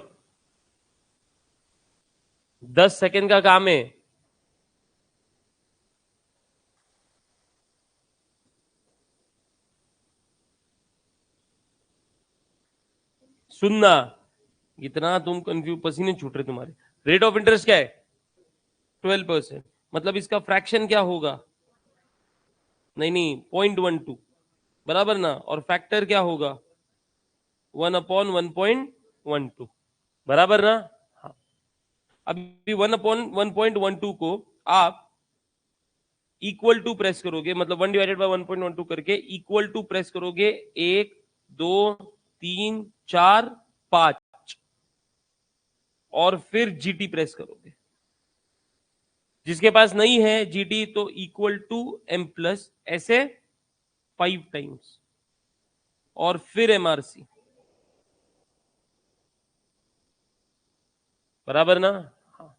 10 सेकंड का काम है। सुनना, इतना तुम कंफ्यूज, पसीने छूट रहे तुम्हारे। रेट ऑफ इंटरेस्ट क्या है? 12%। मतलब इसका फ्रैक्शन क्या होगा? नहीं नहीं, 0.12, बराबर ना। और फैक्टर क्या होगा? 1/1.12, बराबर ना। हाँ, अभी 1/1.12 को आप इक्वल टू प्रेस करोगे, मतलब 1/1.12 करके इक्वल टू प्रेस करोगे, 1 2 3 4 5, और फिर जीटी प्रेस करोगे। जिसके पास नहीं है जीटी तो इक्वल टू एम प्लस, ऐसे 5 टाइम्स, और फिर एमआरसी, बराबर ना। हाँ।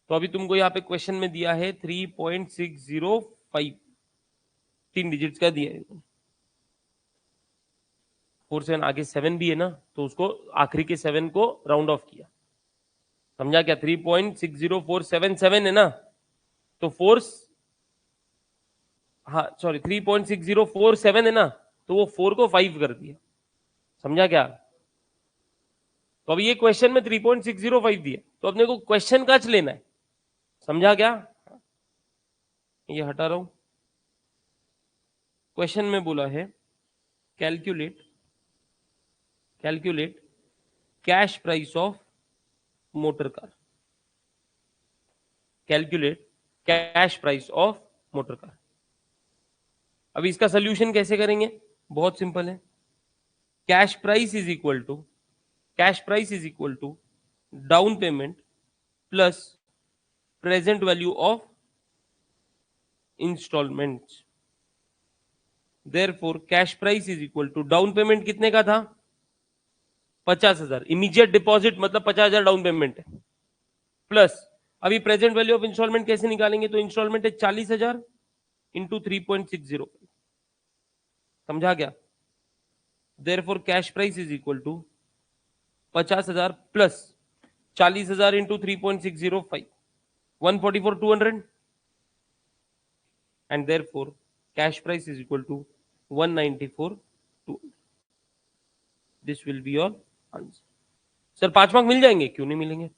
तो अभी तुमको यहाँ पे क्वेश्चन में दिया है 3.605, 3 डिजिट्स का दिया है, 4 7, आगे 7 भी है ना, तो उसको आखिरी के 7 को राउंड ऑफ किया, समझा क्या? 3.60477 है ना, तो फोर्स, हाँ सॉरी 3.6047 है ना, तो वो 4 को 5 कर दिया, समझा क्या? तो अब ये क्वेश्चन में 3.605 दिया, तो अपने को क्वेश्चन का लेना है, समझा क्या? ये हटा रहा हूं। क्वेश्चन में बोला है calculate calculate cash price of motor car, calculate cash price of motor car. अभी इसका सोल्यूशन कैसे करेंगे? बहुत सिंपल है। Cash price is equal to down payment plus present value of installments. Therefore cash price is equal to, down payment कितने का था? 50,000, immediate deposit मतलब 50,000 डाउन पेमेंट है, प्लस अभी प्रेजेंट वैल्यू ऑफ इंस्टॉलमेंट कैसे निकालेंगे? तो इंस्टॉलमेंट है 40,000 इंटू 3.60, समझा क्या? Therefore cash price is equal to 50,000 plus 40,000 into 3.605, 144,200, and therefore cash price is equal to 194,200. This will be your answer. Sir 5 mark मिल जाएंगे? क्यों नहीं मिलेंगे?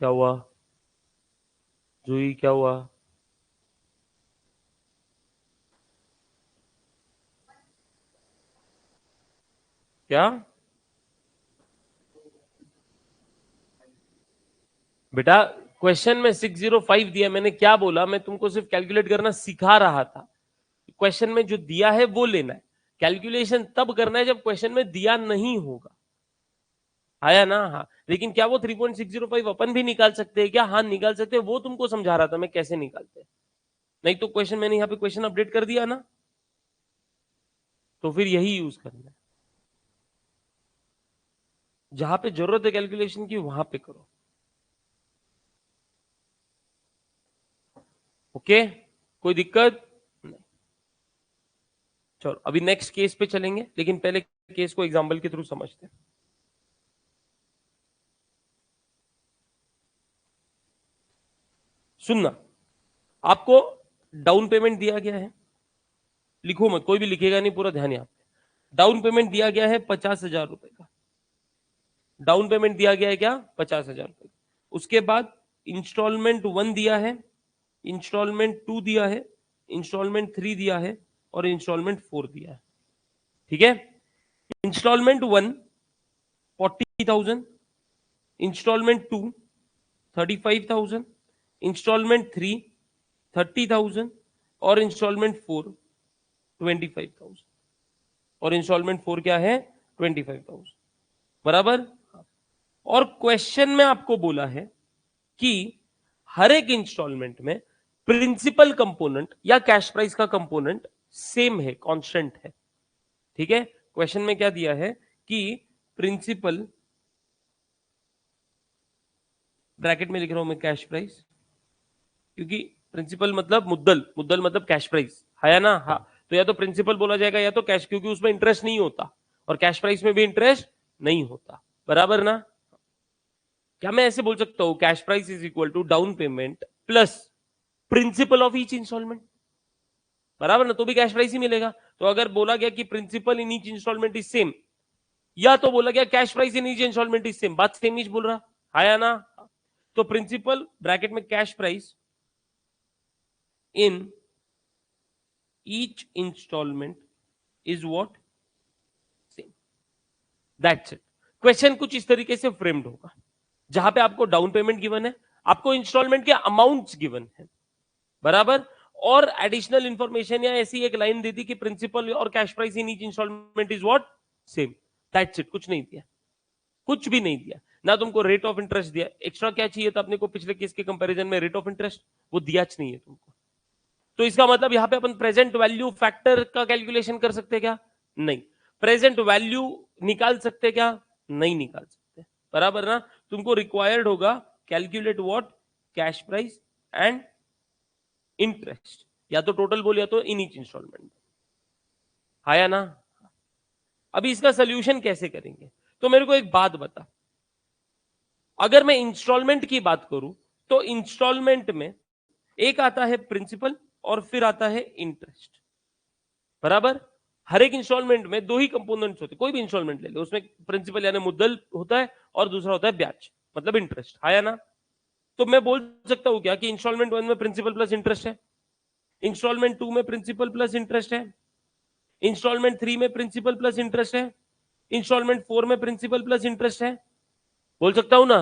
क्या हुआ जूही, क्या हुआ? क्या बेटा, क्वेश्चन में 605 दिया, मैंने क्या बोला? मैं तुमको सिर्फ कैलकुलेट करना सिखा रहा था। क्वेश्चन में जो दिया है वो लेना है, कैलकुलेशन तब करना है जब क्वेश्चन में दिया नहीं होगा, आया ना? हाँ, लेकिन क्या वो 3.605 अपन भी निकाल सकते हैं क्या? हाँ निकाल सकते हैं, वो तुमको समझा रहा था मैं कैसे निकालते हैं। नहीं तो क्वेश्चन, मैंने यहाँ पे क्वेश्चन अपडेट कर दिया ना, तो फिर यही यूज करना है, जहां पे जरूरत है कैलकुलेशन की वहां पे करो। ओके, कोई दिक्कत नहीं? चलो अभी नेक्स्ट केस पे चलेंगे, लेकिन पहले केस को एग्जाम्पल के थ्रू समझते हैं। सुनना, आपको डाउन पेमेंट दिया गया है, लिखो मत, कोई भी लिखेगा नहीं, पूरा ध्यान यहाँ पे। डाउन पेमेंट दिया गया है 50,000 रुपए का, डाउन पेमेंट दिया गया है क्या? 50,000 रुपए। उसके बाद इंस्टॉलमेंट 1 दिया है, इंस्टॉलमेंट 2 दिया है, इंस्टॉलमेंट 3 दिया है, और इंस्टॉलमेंट 4 दिया है। ठीक है? इंस्टॉलमेंट 1 40,000, इंस्टॉलमेंट 2 35,000, इंस्टॉलमेंट 3 30,000, और इंस्टॉलमेंट 4 25,000, और इंस्टॉलमेंट 4 क्या है? 25,000, बराबर। और क्वेश्चन में आपको बोला है कि हर एक इंस्टॉलमेंट में प्रिंसिपल कंपोनेंट या कैश प्राइस का कंपोनेंट सेम है, कांस्टेंट है। ठीक है? क्वेश्चन में क्या दिया है कि प्रिंसिपल, ब्रैकेट में लिख रहा हूं मैं कैश प्राइस, क्योंकि प्रिंसिपल मतलब मुद्दल, मुद्दल मतलब कैश प्राइस है ना। हाँ, तो या तो प्रिंसिपल बोला जाएगा या तो कैश, क्योंकि उसमें इंटरेस्ट नहीं होता, और कैश प्राइस में भी इंटरेस्ट नहीं होता, बराबर ना। क्या मैं ऐसे बोल सकता हूं cash price is equal to down payment plus principal of each instalment, बराबर ना? तो भी कैश प्राइस ही मिलेगा। तो अगर बोला गया कि principal in each installment is same, या तो बोला गया cash price in each installment is same, बात सेम ही बोल रहा है ना। तो प्रिंसिपल ब्रैकेट में cash price in each installment is what? Same, that's it. Question कुछ इस तरीके से फ्रेम्ड होगा, जहां पे आपको डाउन पेमेंट गिवन है, आपको इंस्टॉलमेंट के अमाउंट्स गिवन है, बराबर, और एडिशनल इंफॉर्मेशन या ऐसी एक लाइन दी थी कि प्रिंसिपल और cash price in each installment is what? Same, that's it, कुछ नहीं दिया, कुछ भी नहीं दिया ना, तुमको रेट ऑफ इंटरेस्ट दिया, एक्स्ट्रा क्या चाहिए था अपने को पिछले केस के कंपैरिजन में, रेट ऑफ इंटरेस्ट, वो दिया नहीं है तुमको। तो इसका मतलब यहां पे अपन प्रेजेंट वैल्यू फैक्टर का कैलकुलेशन कर सकते क्या? नहीं। प्रेजेंट वैल्यू निकाल सकते क्या? नहीं निकाल सकते, बराबर ना। तुमको रिक्वायर्ड होगा calculate what, cash price and interest, या तो टोटल बोल या तो इन ईच इंस्टॉलमेंट, आया ना। अभी इसका सोल्यूशन कैसे करेंगे, तो मेरे को एक बात बता, अगर मैं इंस्टॉलमेंट की बात करूं तो इंस्टॉलमेंट में एक आता है प्रिंसिपल और फिर आता है इंटरेस्ट, बराबर। हर एक इंस्टॉलमेंट में दो ही कंपोनेंट्स होते, कोई भी इंस्टॉलमेंट ले लो, उसमें प्रिंसिपल यानी मुद्दल होता है और दूसरा होता है ब्याज, मतलब इंटरेस्ट, आया ना। तो मैं बोल सकता हूं क्या कि इंस्टॉलमेंट 1 में प्रिंसिपल प्लस इंटरेस्ट है, इंस्टॉलमेंट 2 में प्रिंसिपल प्लस इंटरेस्ट है, इंस्टॉलमेंट 3 में प्रिंसिपल प्लस इंटरेस्ट है, इंस्टॉलमेंट 4 में प्रिंसिपल प्लस इंटरेस्ट है, बोल सकता हूं ना।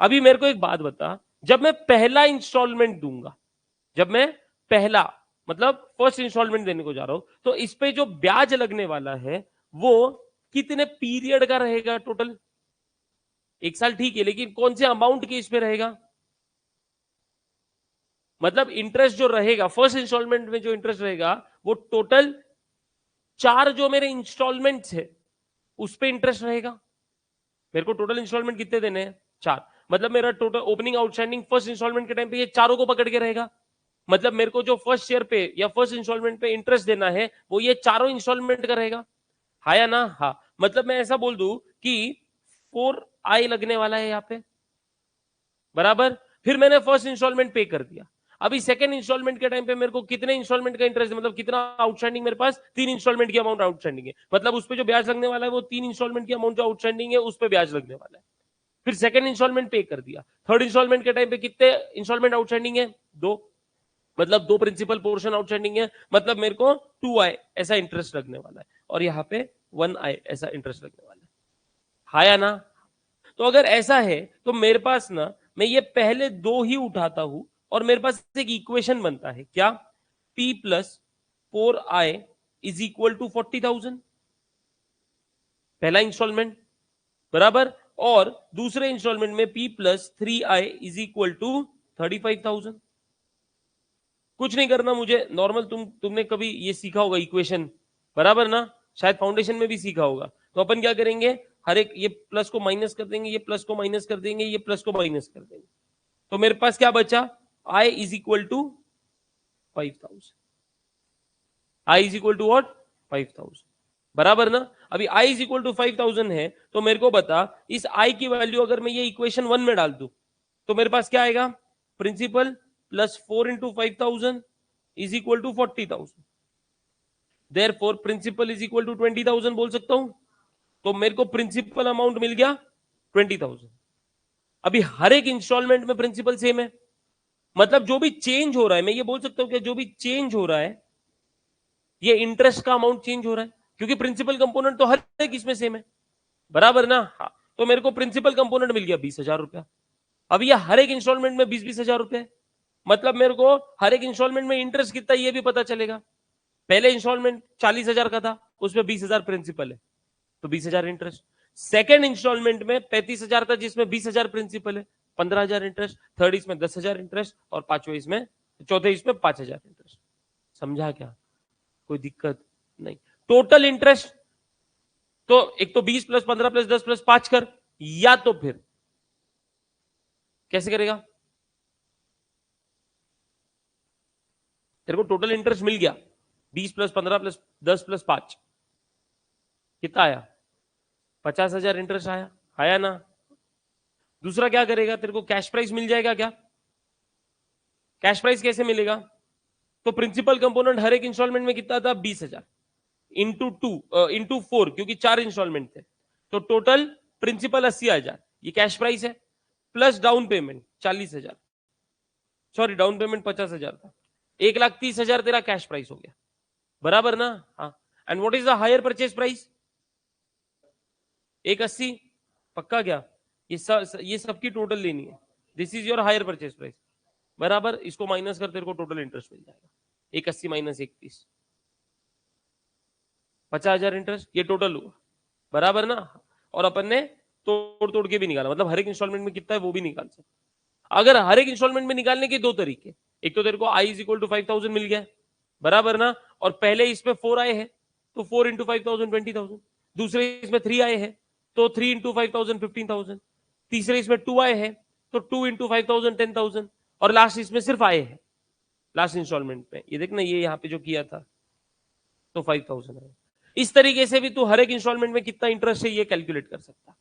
अभी मेरे को एक बात बता, जब मैं पहला इंस्टॉलमेंट दूंगा, जब मैं पहला मतलब फर्स्ट इंस्टॉलमेंट देने को जा रहा हूं, तो इस पे जो ब्याज लगने वाला है वो कितने पीरियड का रहेगा टोटल? 1 साल, ठीक है, लेकिन कौन से अमाउंट के इस पे रहेगा? मतलब इंटरेस्ट जो रहेगा फर्स्ट इंस्टॉलमेंट में, जो इंटरेस्ट रहेगा वो टोटल 4 जो मेरे इंस्टॉलमेंट है उस पे इंटरेस्ट रहेगा। मेरे को टोटल इंस्टॉलमेंट कितने देने हैं? 4, मतलब मेरा total opening outstanding first installment के टाइम पे ये चारों को पकड़ के रहेगा। मतलब मेरे को जो फर्स्ट शेयर पे या फर्स्ट इंस्टॉलमेंट पे इंटरेस्ट देना है वो ये चारों इंस्टॉलमेंट का रहेगा, हाँ या ना। हाँ, मतलब मैं ऐसा बोल दूं कि 4i लगने वाला है यहाँ पे, बराबर। फिर मैंने फर्स्ट इंस्टॉलमेंट पे कर दिया, अभी सेकंड इंस्टॉलमेंट के टाइम पे मेरे को कितने इंस्टॉलमेंट का इंटरेस्ट है, मतलब कितना आउटस्टैंडिंग मेरे पास? 3 इंस्टॉलमेंट की अमाउंट आउटस्टैंडिंग है, मतलब उस पर जो ब्याज लगने वाला है वो 3 इंस्टॉलमेंट की अमाउंट जो आउटस्टैंडिंग है उस पर ब्याज लगने वाला है। फिर सेकंड इंस्टॉलमेंट पे कर दिया, थर्ड इंस्टॉलमेंट के टाइम पे कितने इंस्टॉलमेंट आउटस्टैंडिंग है? 2, मतलब 2 प्रिंसिपल पोर्शन आउटस्टैंडिंग है, मतलब मेरे को 2i ऐसा इंटरेस्ट लगने वाला है और यहाँ पे 1i ऐसा इंटरेस्ट लगने वाला है, हाँ या ना। तो अगर ऐसा है तो मेरे पास ना, मैं ये पहले 2 ही उठाता हूं और मेरे पास एक इक्वेशन बनता है क्या, p plus 4i is equal to 40,000, पहला इंस्टॉलमेंट, बराबर। और दूसरे इंस्टॉलमेंट में p plus 3i is equal to 35,000। कुछ नहीं करना मुझे, नॉर्मल तुमने कभी ये सीखा होगा इक्वेशन, बराबर ना, शायद फाउंडेशन में भी सीखा होगा। तो अपन क्या करेंगे, हर एक ये प्लस को माइनस कर देंगे, ये प्लस को माइनस कर देंगे, ये प्लस को माइनस कर देंगे, तो मेरे पास क्या बचा, i is equal to 5,000, i is equal to what, 5,000, बराबर ना। अभी i इज इक्वल टू 5,000 है, तो मेरे को बता इस i की वैल्यू अगर मैं ये इक्वेशन 1 में डाल दूं तो मेरे पास क्या आएगा, principal plus 4 into 5,000 is equal to 40,000, therefore principal is equal to 20,000 बोल सकता हूं। तो मेरे को प्रिंसिपल अमाउंट मिल गया 20,000। अभी हर एक इंस्टॉलमेंट में प्रिंसिपल सेम है, मतलब जो भी चेंज हो रहा है, मैं ये बोल सकता हूं कि जो भी चेंज हो रहा है ये इंटरेस्ट का अमाउंट चेंज हो रहा है, क्योंकि प्रिंसिपल कंपोनेंट तो हर एक इसमें सेम है, बराबर ना। हाँ, तो मेरे को प्रिंसिपल कंपोनेंट मिल गया 20,000 रुपया। अब ये हर एक इंस्टॉलमेंट में 20,000 रुपए, मतलब मेरे को हर एक इंस्टॉलमेंट में इंटरेस्ट कितना ये भी पता चलेगा। पहले इंस्टॉलमेंट 40,000 का था, उसमें 20,000 प्रिंसिपल है तो 20,000 इंटरेस्ट। सेकंड इंस्टॉलमेंट में 35,000 था जिसमें 20,000 प्रिंसिपल है, 15,000 इंटरेस्ट। थर्ड इसमें 10,000 इंटरेस्ट और पांचवें इसमें, चौथे इसमें 5,000 इंटरेस्ट। समझा क्या? कोई दिक्कत नहीं। टोटल इंटरेस्ट तो एक तो 20 प्लस 15 प्लस 10 प्लस 5 कर, या तो फिर कैसे करेगा, तेरे को टोटल इंटरेस्ट मिल गया 20 प्लस 15 प्लस 10 प्लस 5, कितना आया, 50,000 इंटरेस्ट आया, आया ना। दूसरा क्या करेगा, तेरे को कैश प्राइस मिल जाएगा क्या, कैश प्राइस कैसे मिलेगा, तो प्रिंसिपल कंपोनेंट हर एक इंस्टॉलमेंट में कितना था, 20,000 इंटू 4, क्योंकि 4 इंस्टॉलमेंट थे, तो टोटल प्रिंसिपल 80,000, ये कैश प्राइस है, plus down payment 40,000, sorry down payment 50,000 था, 1,30,000 तेरा कैश प्राइस हो गया, बराबर ना। हाँ, and what is the higher purchase price, 180, पक्का क्या, ये सबकी टोटल लेनी है, this is your higher purchase price, बराबर। इसको माइनस कर, तेरे को टोटल इंटरेस्ट मिल जाएगा 180 माइनस 31, 50,000 इंटरेस्ट, ये टोटल हुआ, बराबर ना। और अपन ने तोड़ तोड़ के भी निकाला, मतलब हर एक इंस्टॉलमेंट में कितना है वो भी निकाल सकते। अगर हर एक इंस्टॉलमेंट में निकालने के दो तरीके, एक तो तेरे को आई इज इक्वल टू 5,000 मिल गया, बराबर ना, और पहले इसमें 4 आए हैं तो 4 इंटू 5,000 20,000, दूसरे इसमें 3 आए हैं तो 3 इंटू 5,000 15,000, तीसरे इसमें 2 आए हैं तो 2 इंटू 5,000 10,000, और लास्ट इसमें सिर्फ आए हैं लास्ट इंस्टॉलमेंट में, ये देखना ये यहाँ पे जो किया था तो 5,000 है। इस तरीके से भी तू हर एक इंस्टॉलमेंट में कितना इंटरेस्ट है ये कैलकुलेट कर सकता,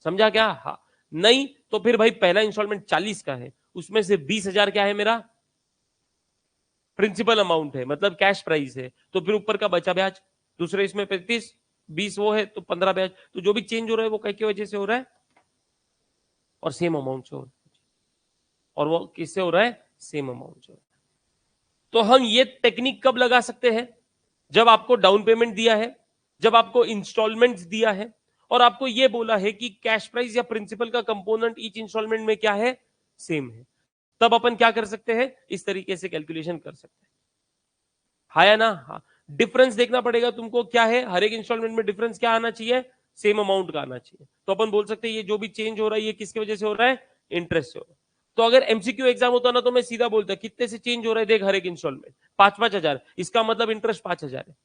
समझा क्या? हाँ। नहीं तो फिर भाई पहला इंस्टॉलमेंट 40 का है, उसमें से 20,000 क्या है मेरा प्रिंसिपल अमाउंट है, मतलब कैश प्राइस है, तो फिर ऊपर का बचा ब्याज, दूसरे इसमें 35, 20 वो है तो 15 ब्याज, तो जो भी चेंज हो रहा है वो कई की वजह से हो रहा है और सेम अमाउंट से हो रहा है, और वो किससे हो रहा है? सेम अमाउंट से हो रहा है। तो हम ये टेक्निक कब लगा सकते हैं? जब आपको डाउन पेमेंट दिया है, जब आपको इंस्टॉलमेंट दिया है, और आपको यह बोला है कि कैश प्राइस या प्रिंसिपल का कंपोनेंट ईच इंस्टॉलमेंट में क्या है? सेम है। तब अपन क्या कर सकते हैं? इस तरीके से कैलकुलेशन कर सकते हैं। हाँ या ना? हाँ। डिफरेंस देखना पड़ेगा तुमको, क्या है हर एक इंस्टॉलमेंट में डिफरेंस क्या आना चाहिए? सेम अमाउंट का आना चाहिए। तो अपन बोल सकते हैं ये जो भी चेंज हो रहा है ये किसकी वजह से हो रहा है? इंटरेस्ट से हो रहा है। तो अगर एमसीक्यू एग्जाम होता ना तो मैं सीधा बोलता कितने से चेंज हो रहा है देख हर एक इंस्टॉलमेंट, 5,000, इसका मतलब इंटरेस्ट 5,000 है।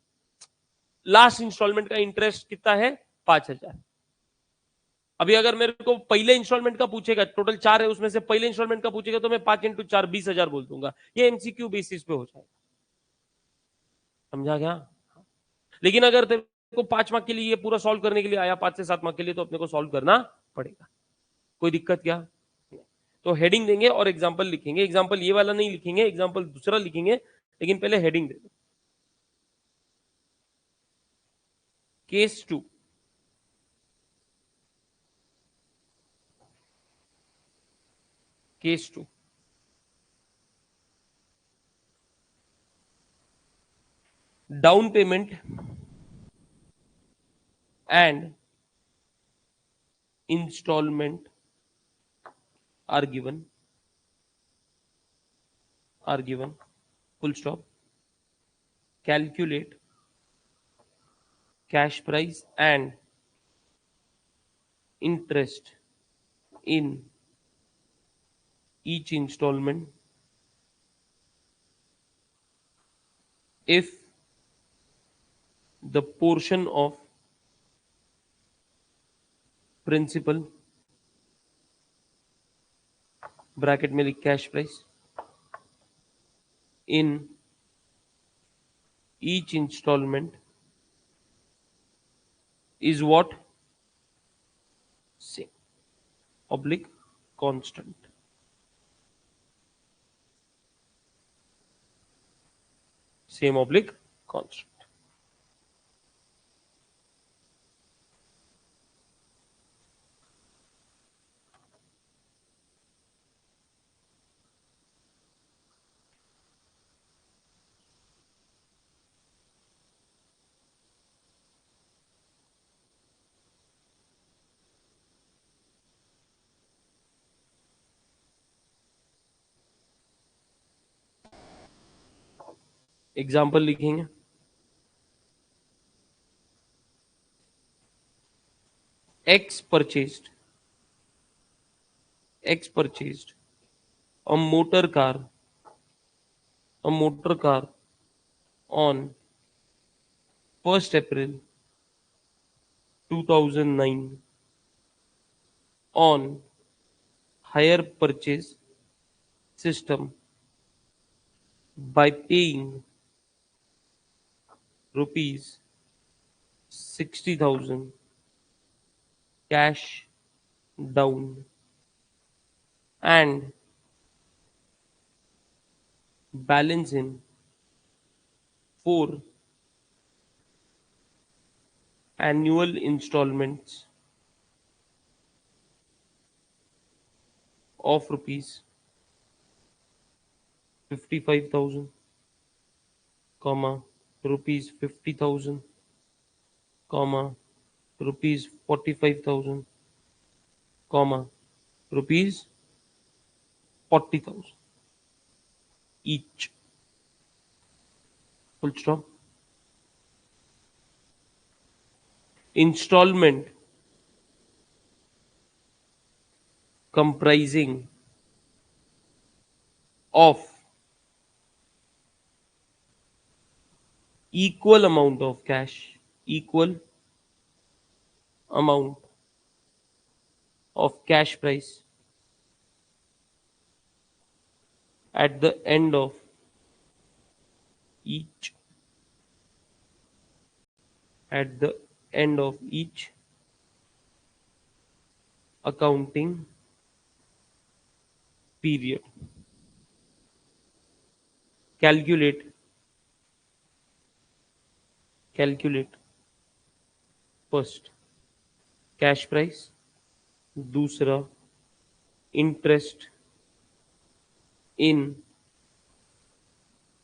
लास्ट इंस्टॉलमेंट का इंटरेस्ट कितना है? 5,000। अभी अगर मेरे को पहले इंस्टॉलमेंट का पूछेगा, टोटल 4 है उसमें से पहले इंस्टॉलमेंट का पूछेगा तो मैं 5 इंटू 4 20,000 बोल दूंगा, ये एमसीक्यू बेसिस पे हो जाएगा, समझा क्या? लेकिन अगर तेरे को 5 मार्क के लिए ये पूरा सॉल्व करने के लिए आया, 5 से 7 मार्क के लिए, तो अपने को सॉल्व करना पड़ेगा। कोई दिक्कत क्या? तो हेडिंग देंगे और एग्जाम्पल लिखेंगे, एग्जाम्पल ये वाला नहीं लिखेंगे, एग्जाम्पल दूसरा लिखेंगे, लेकिन पहले हेडिंग दे दो। Case 2, case 2, down payment and installment are given, full stop. Calculate cash price and interest in each installment if the portion of principal bracket में लिख cash price in each installment is what? Same oblique constant. Same oblique constant. Example लिखेंगे, X purchased a motor car on 1st April 2009 on hire purchase system by paying rupees 60,000 cash down and balance in 4 annual installments of rupees 55,000, rupees 50,000, rupees 45,000, rupees 40,000 each. Full stop. installment comprising of equal amount of cash, equal amount of cash price at the end of each accounting period. Calculate first cash price, दूसरा interest in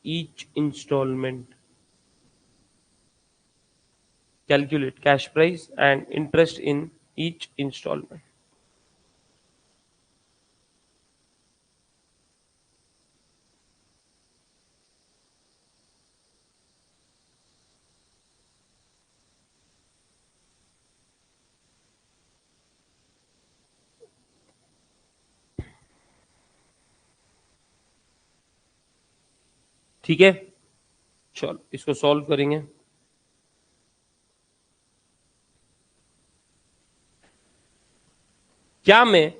each installment. Calculate cash price and interest in each installment. ठीक है, चलो इसको solve करेंगे। क्या मैं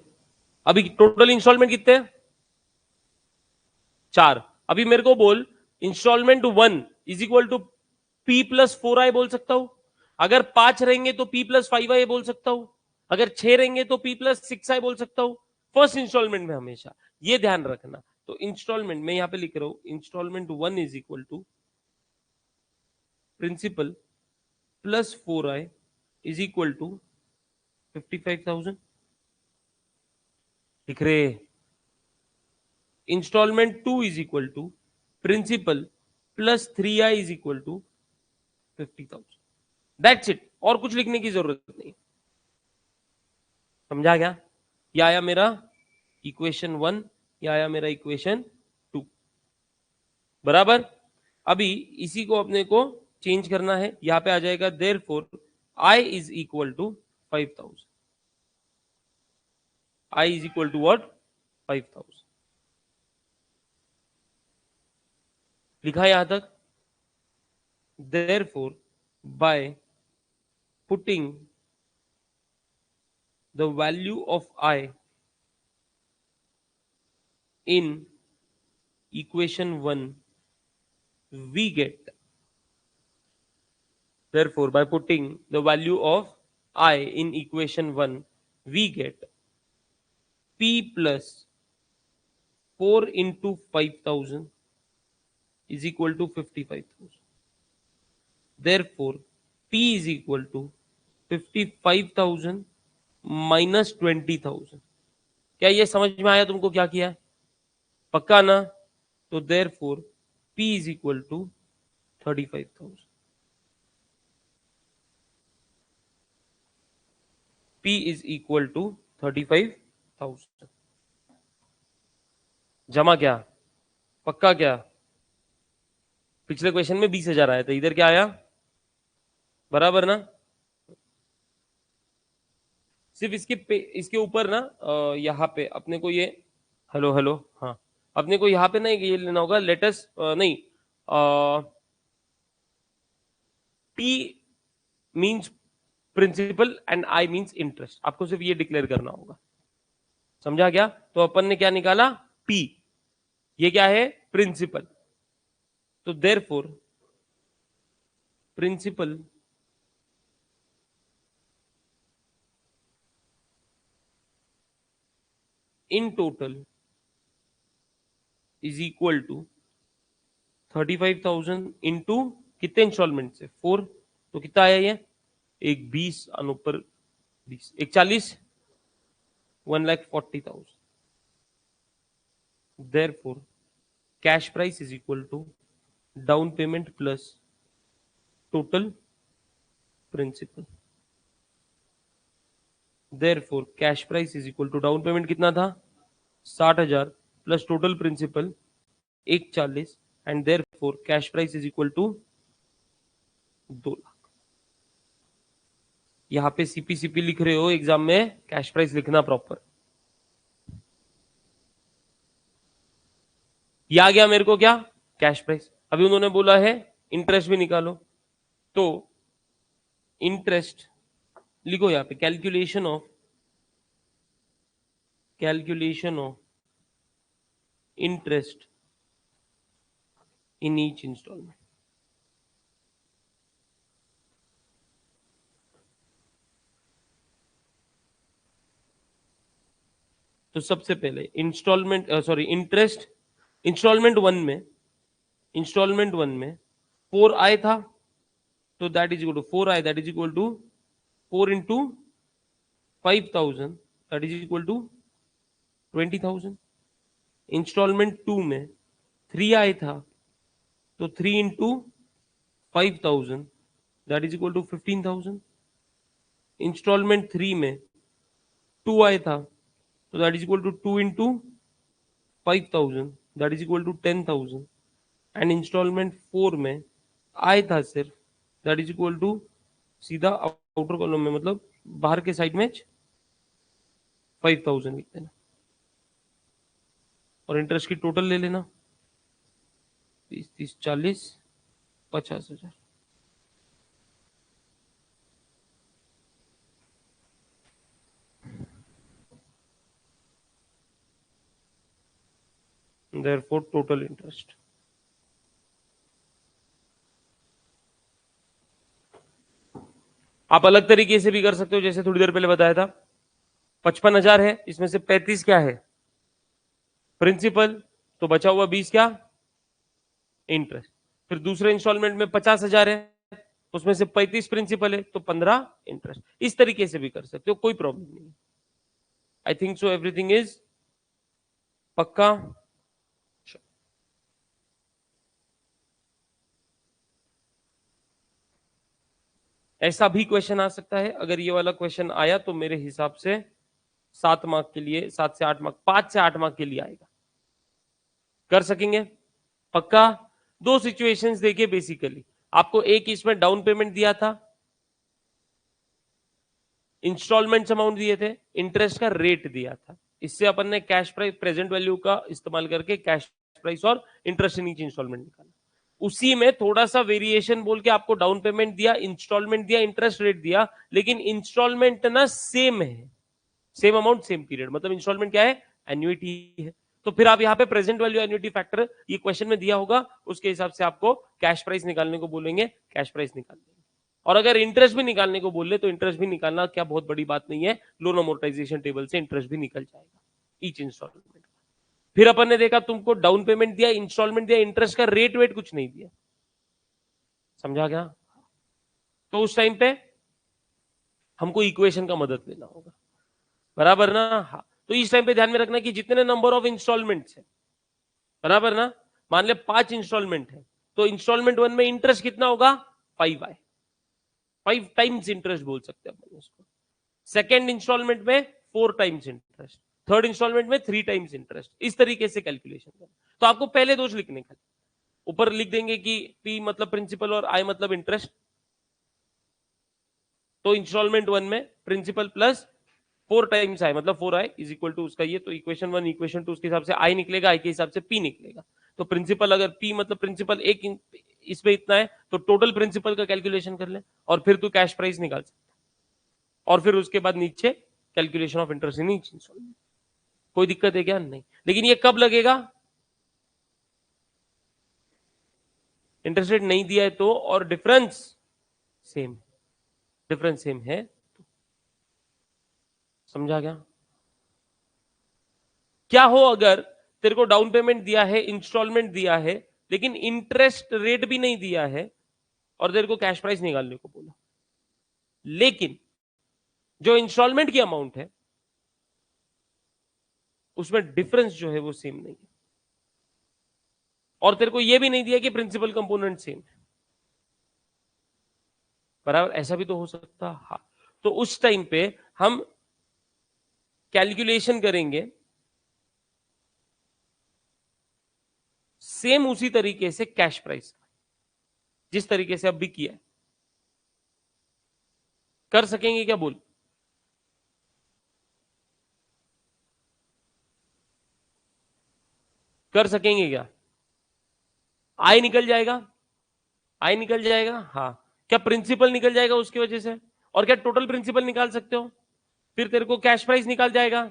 अभी total instalment कितने हैं? 4। अभी मेरे को बोल installment 1 is equal to P plus 4i बोल सकता हूं। अगर 5 रहेंगे तो P प्लस 5i बोल सकता हूं। अगर 6 रहेंगे तो P प्लस 6i बोल सकता हूं। फर्स्ट इंस्टॉलमेंट में हमेशा ये ध्यान रखना। तो इंस्टॉलमेंट मैं यहां पे लिख रहा हूं, installment 1 is equal to principal plus 4i is equal to 55,000 लिख रहे। Installment 2 is equal to principal plus 3i is equal to 50,000। That's it, और कुछ लिखने की जरूरत नहीं। समझा क्या? ये आया मेरा इक्वेशन 1, ये आया मेरा इक्वेशन 2, बराबर। अभी इसी को अपने को चेंज करना है, यहां पे आ जाएगा therefore i is equal to 5,000। i is equal to what? 5,000। लिखा यहां तक? Therefore, by putting the value of I in equation 1, we get, therefore, by putting the value of I in equation 1, we get P plus 4 into 5,000 is equal to 55,000. Therefore, P is equal to 55,000 minus 20,000. क्या ये समझ में आया तुमको क्या किया है? पक्का ना? तो therefore P is equal to 35,000. P is equal to 35,000. जमा क्या? पक्का क्या? पिछले क्वेश्चन में 20,000 आया था, इधर क्या आया? बराबर ना? सिर्फ इसके ऊपर ना यहाँ पे अपने को ये हेलो हेलो हाँ, अपने को यहाँ पे ना ये लेना होगा लेटेस्ट नहीं P means principal and I means interest. आपको सिर्फ ये डिक्लेयर करना होगा। समझा क्या? तो अपन ने क्या निकाला? P। ये क्या है? प्रिंसिपल। तो therefore principal in total is equal to 35,000 into कितने इंस्टॉलमेंट से? 4। तो कितना आया ये? एक 20 और ऊपर 20, एक 40, 1,40,000। Therefore, cash price is equal to down payment plus total principal. Therefore, cash price is equal to down payment कितना था? 60,000 plus total principal 1,40 and therefore cash price is equal to 2 lakh. यहां पे सीपी लिख रहे हो एग्जाम में, cash price लिखना proper. ये आ गया मेरे को क्या, कैश प्राइस। अभी उन्होंने बोला है इंटरेस्ट भी निकालो, तो इंटरेस्ट लिखो यहां पे, calculation of interest in each installment. तो सबसे पहले इंस्टॉलमेंट इंटरेस्ट इंस्टॉलमेंट वन में 4 आए था, तो दैट इज इक्वल टू 4 आए, that is equal to 4 into 5,000, that is equal to 20,000। Installment 2 में 3 आए था, तो 3 into 5,000, that is equal to 15,000। Installment 3 में 2 आए था, तो that is equal to 2 into 5,000, that is equal to 10,000। And installment 4 में आए था सिर्फ, दैट इज इक्वल टू सीधा आउटर कॉलम में, मतलब बाहर के साइड में 5,000 लिख देना, और इंटरेस्ट की टोटल ले लेना, 30, 30, 40, 50,000। Therefore total interest। आप अलग तरीके से भी कर सकते हो, जैसे थोड़ी देर पहले बताया था, 55,000 है, इसमें से 35 क्या है, प्रिंसिपल, तो बचा हुआ 20 क्या, इंटरेस्ट। फिर दूसरे इंस्टॉलमेंट में 50,000 है, उसमें से 35 प्रिंसिपल है, तो 15 इंटरेस्ट। इस तरीके से भी कर सकते हो, कोई प्रॉब्लम नहीं। I think so everything is पक्का। ऐसा भी क्वेश्चन आ सकता है, अगर ये वाला क्वेश्चन आया तो मेरे हिसाब से 7 मार्क के लिए, 7 से 8 मार्क, 5 से 8 मार्क के लिए आएगा, कर सकेंगे पक्का। दो सिचुएशंस देखिए, बेसिकली आपको एक इसमें डाउन पेमेंट दिया था, इंस्टॉलमेंट्स अमाउंट दिए थे, इंटरेस्ट का रेट दिया था। इससे अपन ने कैश प्राइस प्रेजेंट वैल्यू का इस्तेमाल करके कैश प्राइस और इंटरेस्ट इन ईच इंस्टॉलमेंट निकाला। उसी में थोड़ा सा वेरिएशन बोल के आपको डाउन पेमेंट दिया, इंस्टॉलमेंट दिया, इंटरेस्ट रेट दिया, लेकिन इंस्टॉलमेंट ना सेम है, सेम अमाउंट सेम पीरियड, मतलब इंस्टॉलमेंट क्या है, एन्युइटी है। तो फिर आप यहाँ पे प्रेजेंट वैल्यू एन्युइटी फैक्टर ये क्वेश्चन में दिया होगा, उसके हिसाब से आपको कैश प्राइस निकालने को बोलेंगे, कैश प्राइस निकाल देंगे। और अगर इंटरेस्ट भी निकालने को बोले तो इंटरेस्ट भी निकालना क्या बहुत बड़ी बात नहीं है, लोन अमोर्टाइजेशन टेबल से इंटरेस्ट भी निकल जाएगा ईच इंस्टॉलमेंट। फिर अपन ने देखा तुमको डाउन पेमेंट दिया, इंस्टॉलमेंट दिया, इंटरेस्ट का रेट वेट कुछ नहीं दिया, समझा क्या। तो उस टाइम पे हमको इक्वेशन का मदद लेना होगा, बराबर ना। हाँ, तो इस टाइम पे ध्यान में रखना कि जितने नंबर ऑफ इंस्टॉलमेंट्स है, बराबर ना, मान ले 5 इंस्टॉलमेंट है, तो इंस्टॉलमेंट 1 में इंटरेस्ट कितना होगा, 5 आए, 5 टाइम्स इंटरेस्ट बोल सकते हैं अपन उसको। सेकेंड इंस्टॉलमेंट में 4 टाइम्स इंटरेस्ट, थर्ड इंस्टॉलमेंट में 3 टाइम्स इंटरेस्ट। इस तरीके से कैलकुलेशन करना। तो आपको पहले दोष लिखने का, ऊपर लिख देंगे कि पी मतलब प्रिंसिपल और आई मतलब इंटरेस्ट। तो इंस्टॉलमेंट 1 में प्रिंसिपल प्लस 4 टाइम्स आई, मतलब 4 आई इज इक्वल टू उसका ये, तो इक्वेशन 1 इक्वेशन 2 उसके हिसाब से आई निकलेगा, आई के हिसाब से पी निकलेगा। तो प्रिंसिपल, अगर पी मतलब प्रिंसिपल एक इसमें इतना है, तो टोटल प्रिंसिपल का कैलकुलेशन कर ले, और फिर तू कैश प्राइस निकाल सकता, और फिर उसके बाद नीचे calculation of interest in each installment. कोई दिक्कत है क्या, नहीं। लेकिन ये कब लगेगा, इंटरेस्ट रेट नहीं दिया है तो, और डिफरेंस सेम, डिफरेंस सेम है तो। समझा क्या। क्या हो अगर तेरे को डाउन पेमेंट दिया है, इंस्टॉलमेंट दिया है, लेकिन इंटरेस्ट रेट भी नहीं दिया है, और तेरे को कैश प्राइस निकालने को बोला, लेकिन जो इंस्टॉलमेंट की अमाउंट है उसमें डिफरेंस जो है वो सेम नहीं है, और तेरे को यह भी नहीं दिया कि प्रिंसिपल कंपोनेंट सेम है, बराबर, ऐसा भी तो हो सकता। हाँ, तो उस टाइम पे हम कैलकुलेशन करेंगे सेम उसी तरीके से कैश प्राइस, जिस तरीके से अब भी किया है। कर सकेंगे क्या बोल? कर सकेंगे क्या? आय निकल जाएगा, आय निकल जाएगा। हाँ, क्या प्रिंसिपल निकल जाएगा उसकी वजह से? और क्या टोटल प्रिंसिपल निकाल सकते हो? फिर तेरे को कैश प्राइस निकाल जाएगा।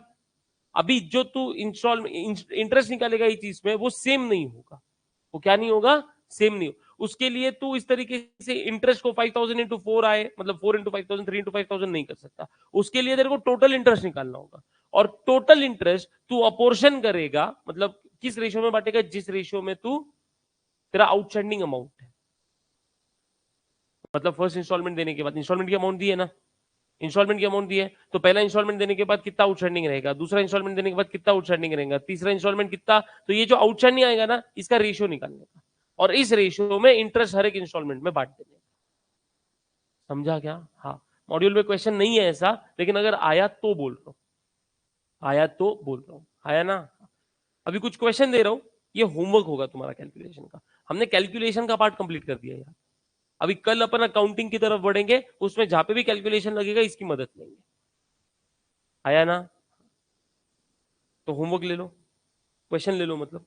अभी जो तू इंस्टॉल इंटरेस्ट निकालेगा इस चीज में, वो सेम नहीं होगा। वो क्या नहीं होगा? सेम नहीं होगा। उसके लिए तू इस तरीके से इंटरेस्ट को 5000 इंटू 4 आए, मतलब 4 इंटू 5000, 3 इंटू 5000 नहीं कर सकता। उसके लिए तेरे को टोटल इंटरेस्ट निकालना होगा। और टोटल इंटरेस्ट तू अपोर्शन करेगा, मतलब किस रेशियो में बांटेगा? जिस रेशियो में तू तेरा आउटस्टैंडिंग अमाउंट है। मतलब फर्स्ट इंस्टॉलमेंट देने के बाद इंस्टॉलमेंट की अमाउंट दी है ना, इंस्टॉलमेंट की अमाउंट दी है, तो पहला इंस्टॉलमेंट देने के बाद कितना आउटस्टैंडिंग रहेगा, दूसरा इंस्टॉलमेंट देने के बाद कितना आउटस्टैंडिंग रहेगा, तीसरा इंस्टॉलमेंट कितना, तो ये जो आउटस्टैंडिंग आएगा ना, इसका रेशियो निकालने का, और इस रेशियो में इंटरेस्ट हर एक इंस्टॉलमेंट में बांट देने। समझा क्या? हाँ, मॉड्यूल में क्वेश्चन नहीं है ऐसा, लेकिन अगर आया तो बोल रहा हूं, आया तो बोल रहा हूं, आया ना? अभी कुछ क्वेश्चन दे रहा हूं, ये होमवर्क होगा तुम्हारा कैलकुलेशन का। हमने कैलकुलेशन का पार्ट कंप्लीट कर दिया यार। अभी कल अपन अकाउंटिंग की तरफ बढ़ेंगे, उसमें जहां पे भी कैलकुलेशन लगेगा इसकी मदद लेंगे। आया ना? तो होमवर्क ले लो, क्वेश्चन ले लो मतलब।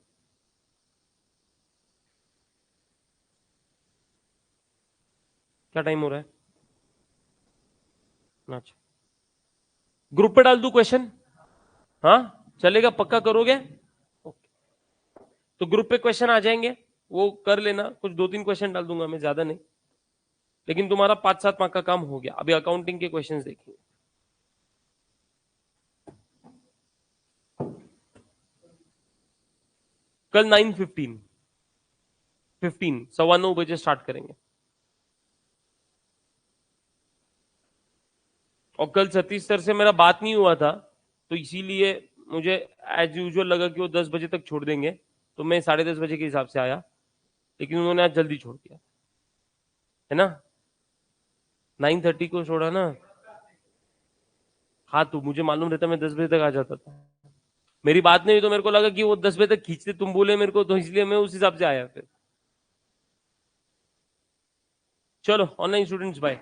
क्या टाइम हो रहा है? अच्छा, ग्रुप पे डाल दूं क्वेश्चन? हाँ, चलेगा? पक्का करोगे? ओके, तो ग्रुप पे क्वेश्चन आ जाएंगे, वो कर लेना। कुछ 2-3 क्वेश्चन डाल दूंगा मैं, ज्यादा नहीं, लेकिन तुम्हारा 5-7 मार्क का काम हो गया। अभी अकाउंटिंग के क्वेश्चंस देखेंगे। कल 9:15, 9:15 स्टार्ट करेंगे। और कल सतीश सर से मेरा बात नहीं हुआ था, तो इसीलिए मुझे एज यूजुअल लगा कि वो 10 बजे तक छोड़ देंगे, तो मैं 10:30 बजे के हिसाब से आया, लेकिन उन्होंने आज जल्दी छोड़ दिया है ना। 9:30 को छोड़ा ना। हाँ, तो मुझे मालूम रहता मैं 10 बजे तक आ जाता था। मेरी बात नहीं हुई तो मेरे को लगा कि वो 10 बजे तक खींचते, तुम बोले मेरे को, तो इसलिए मैं उस हिसाब से आया फिर। चलो ऑनलाइन स्टूडेंट्स, बाय।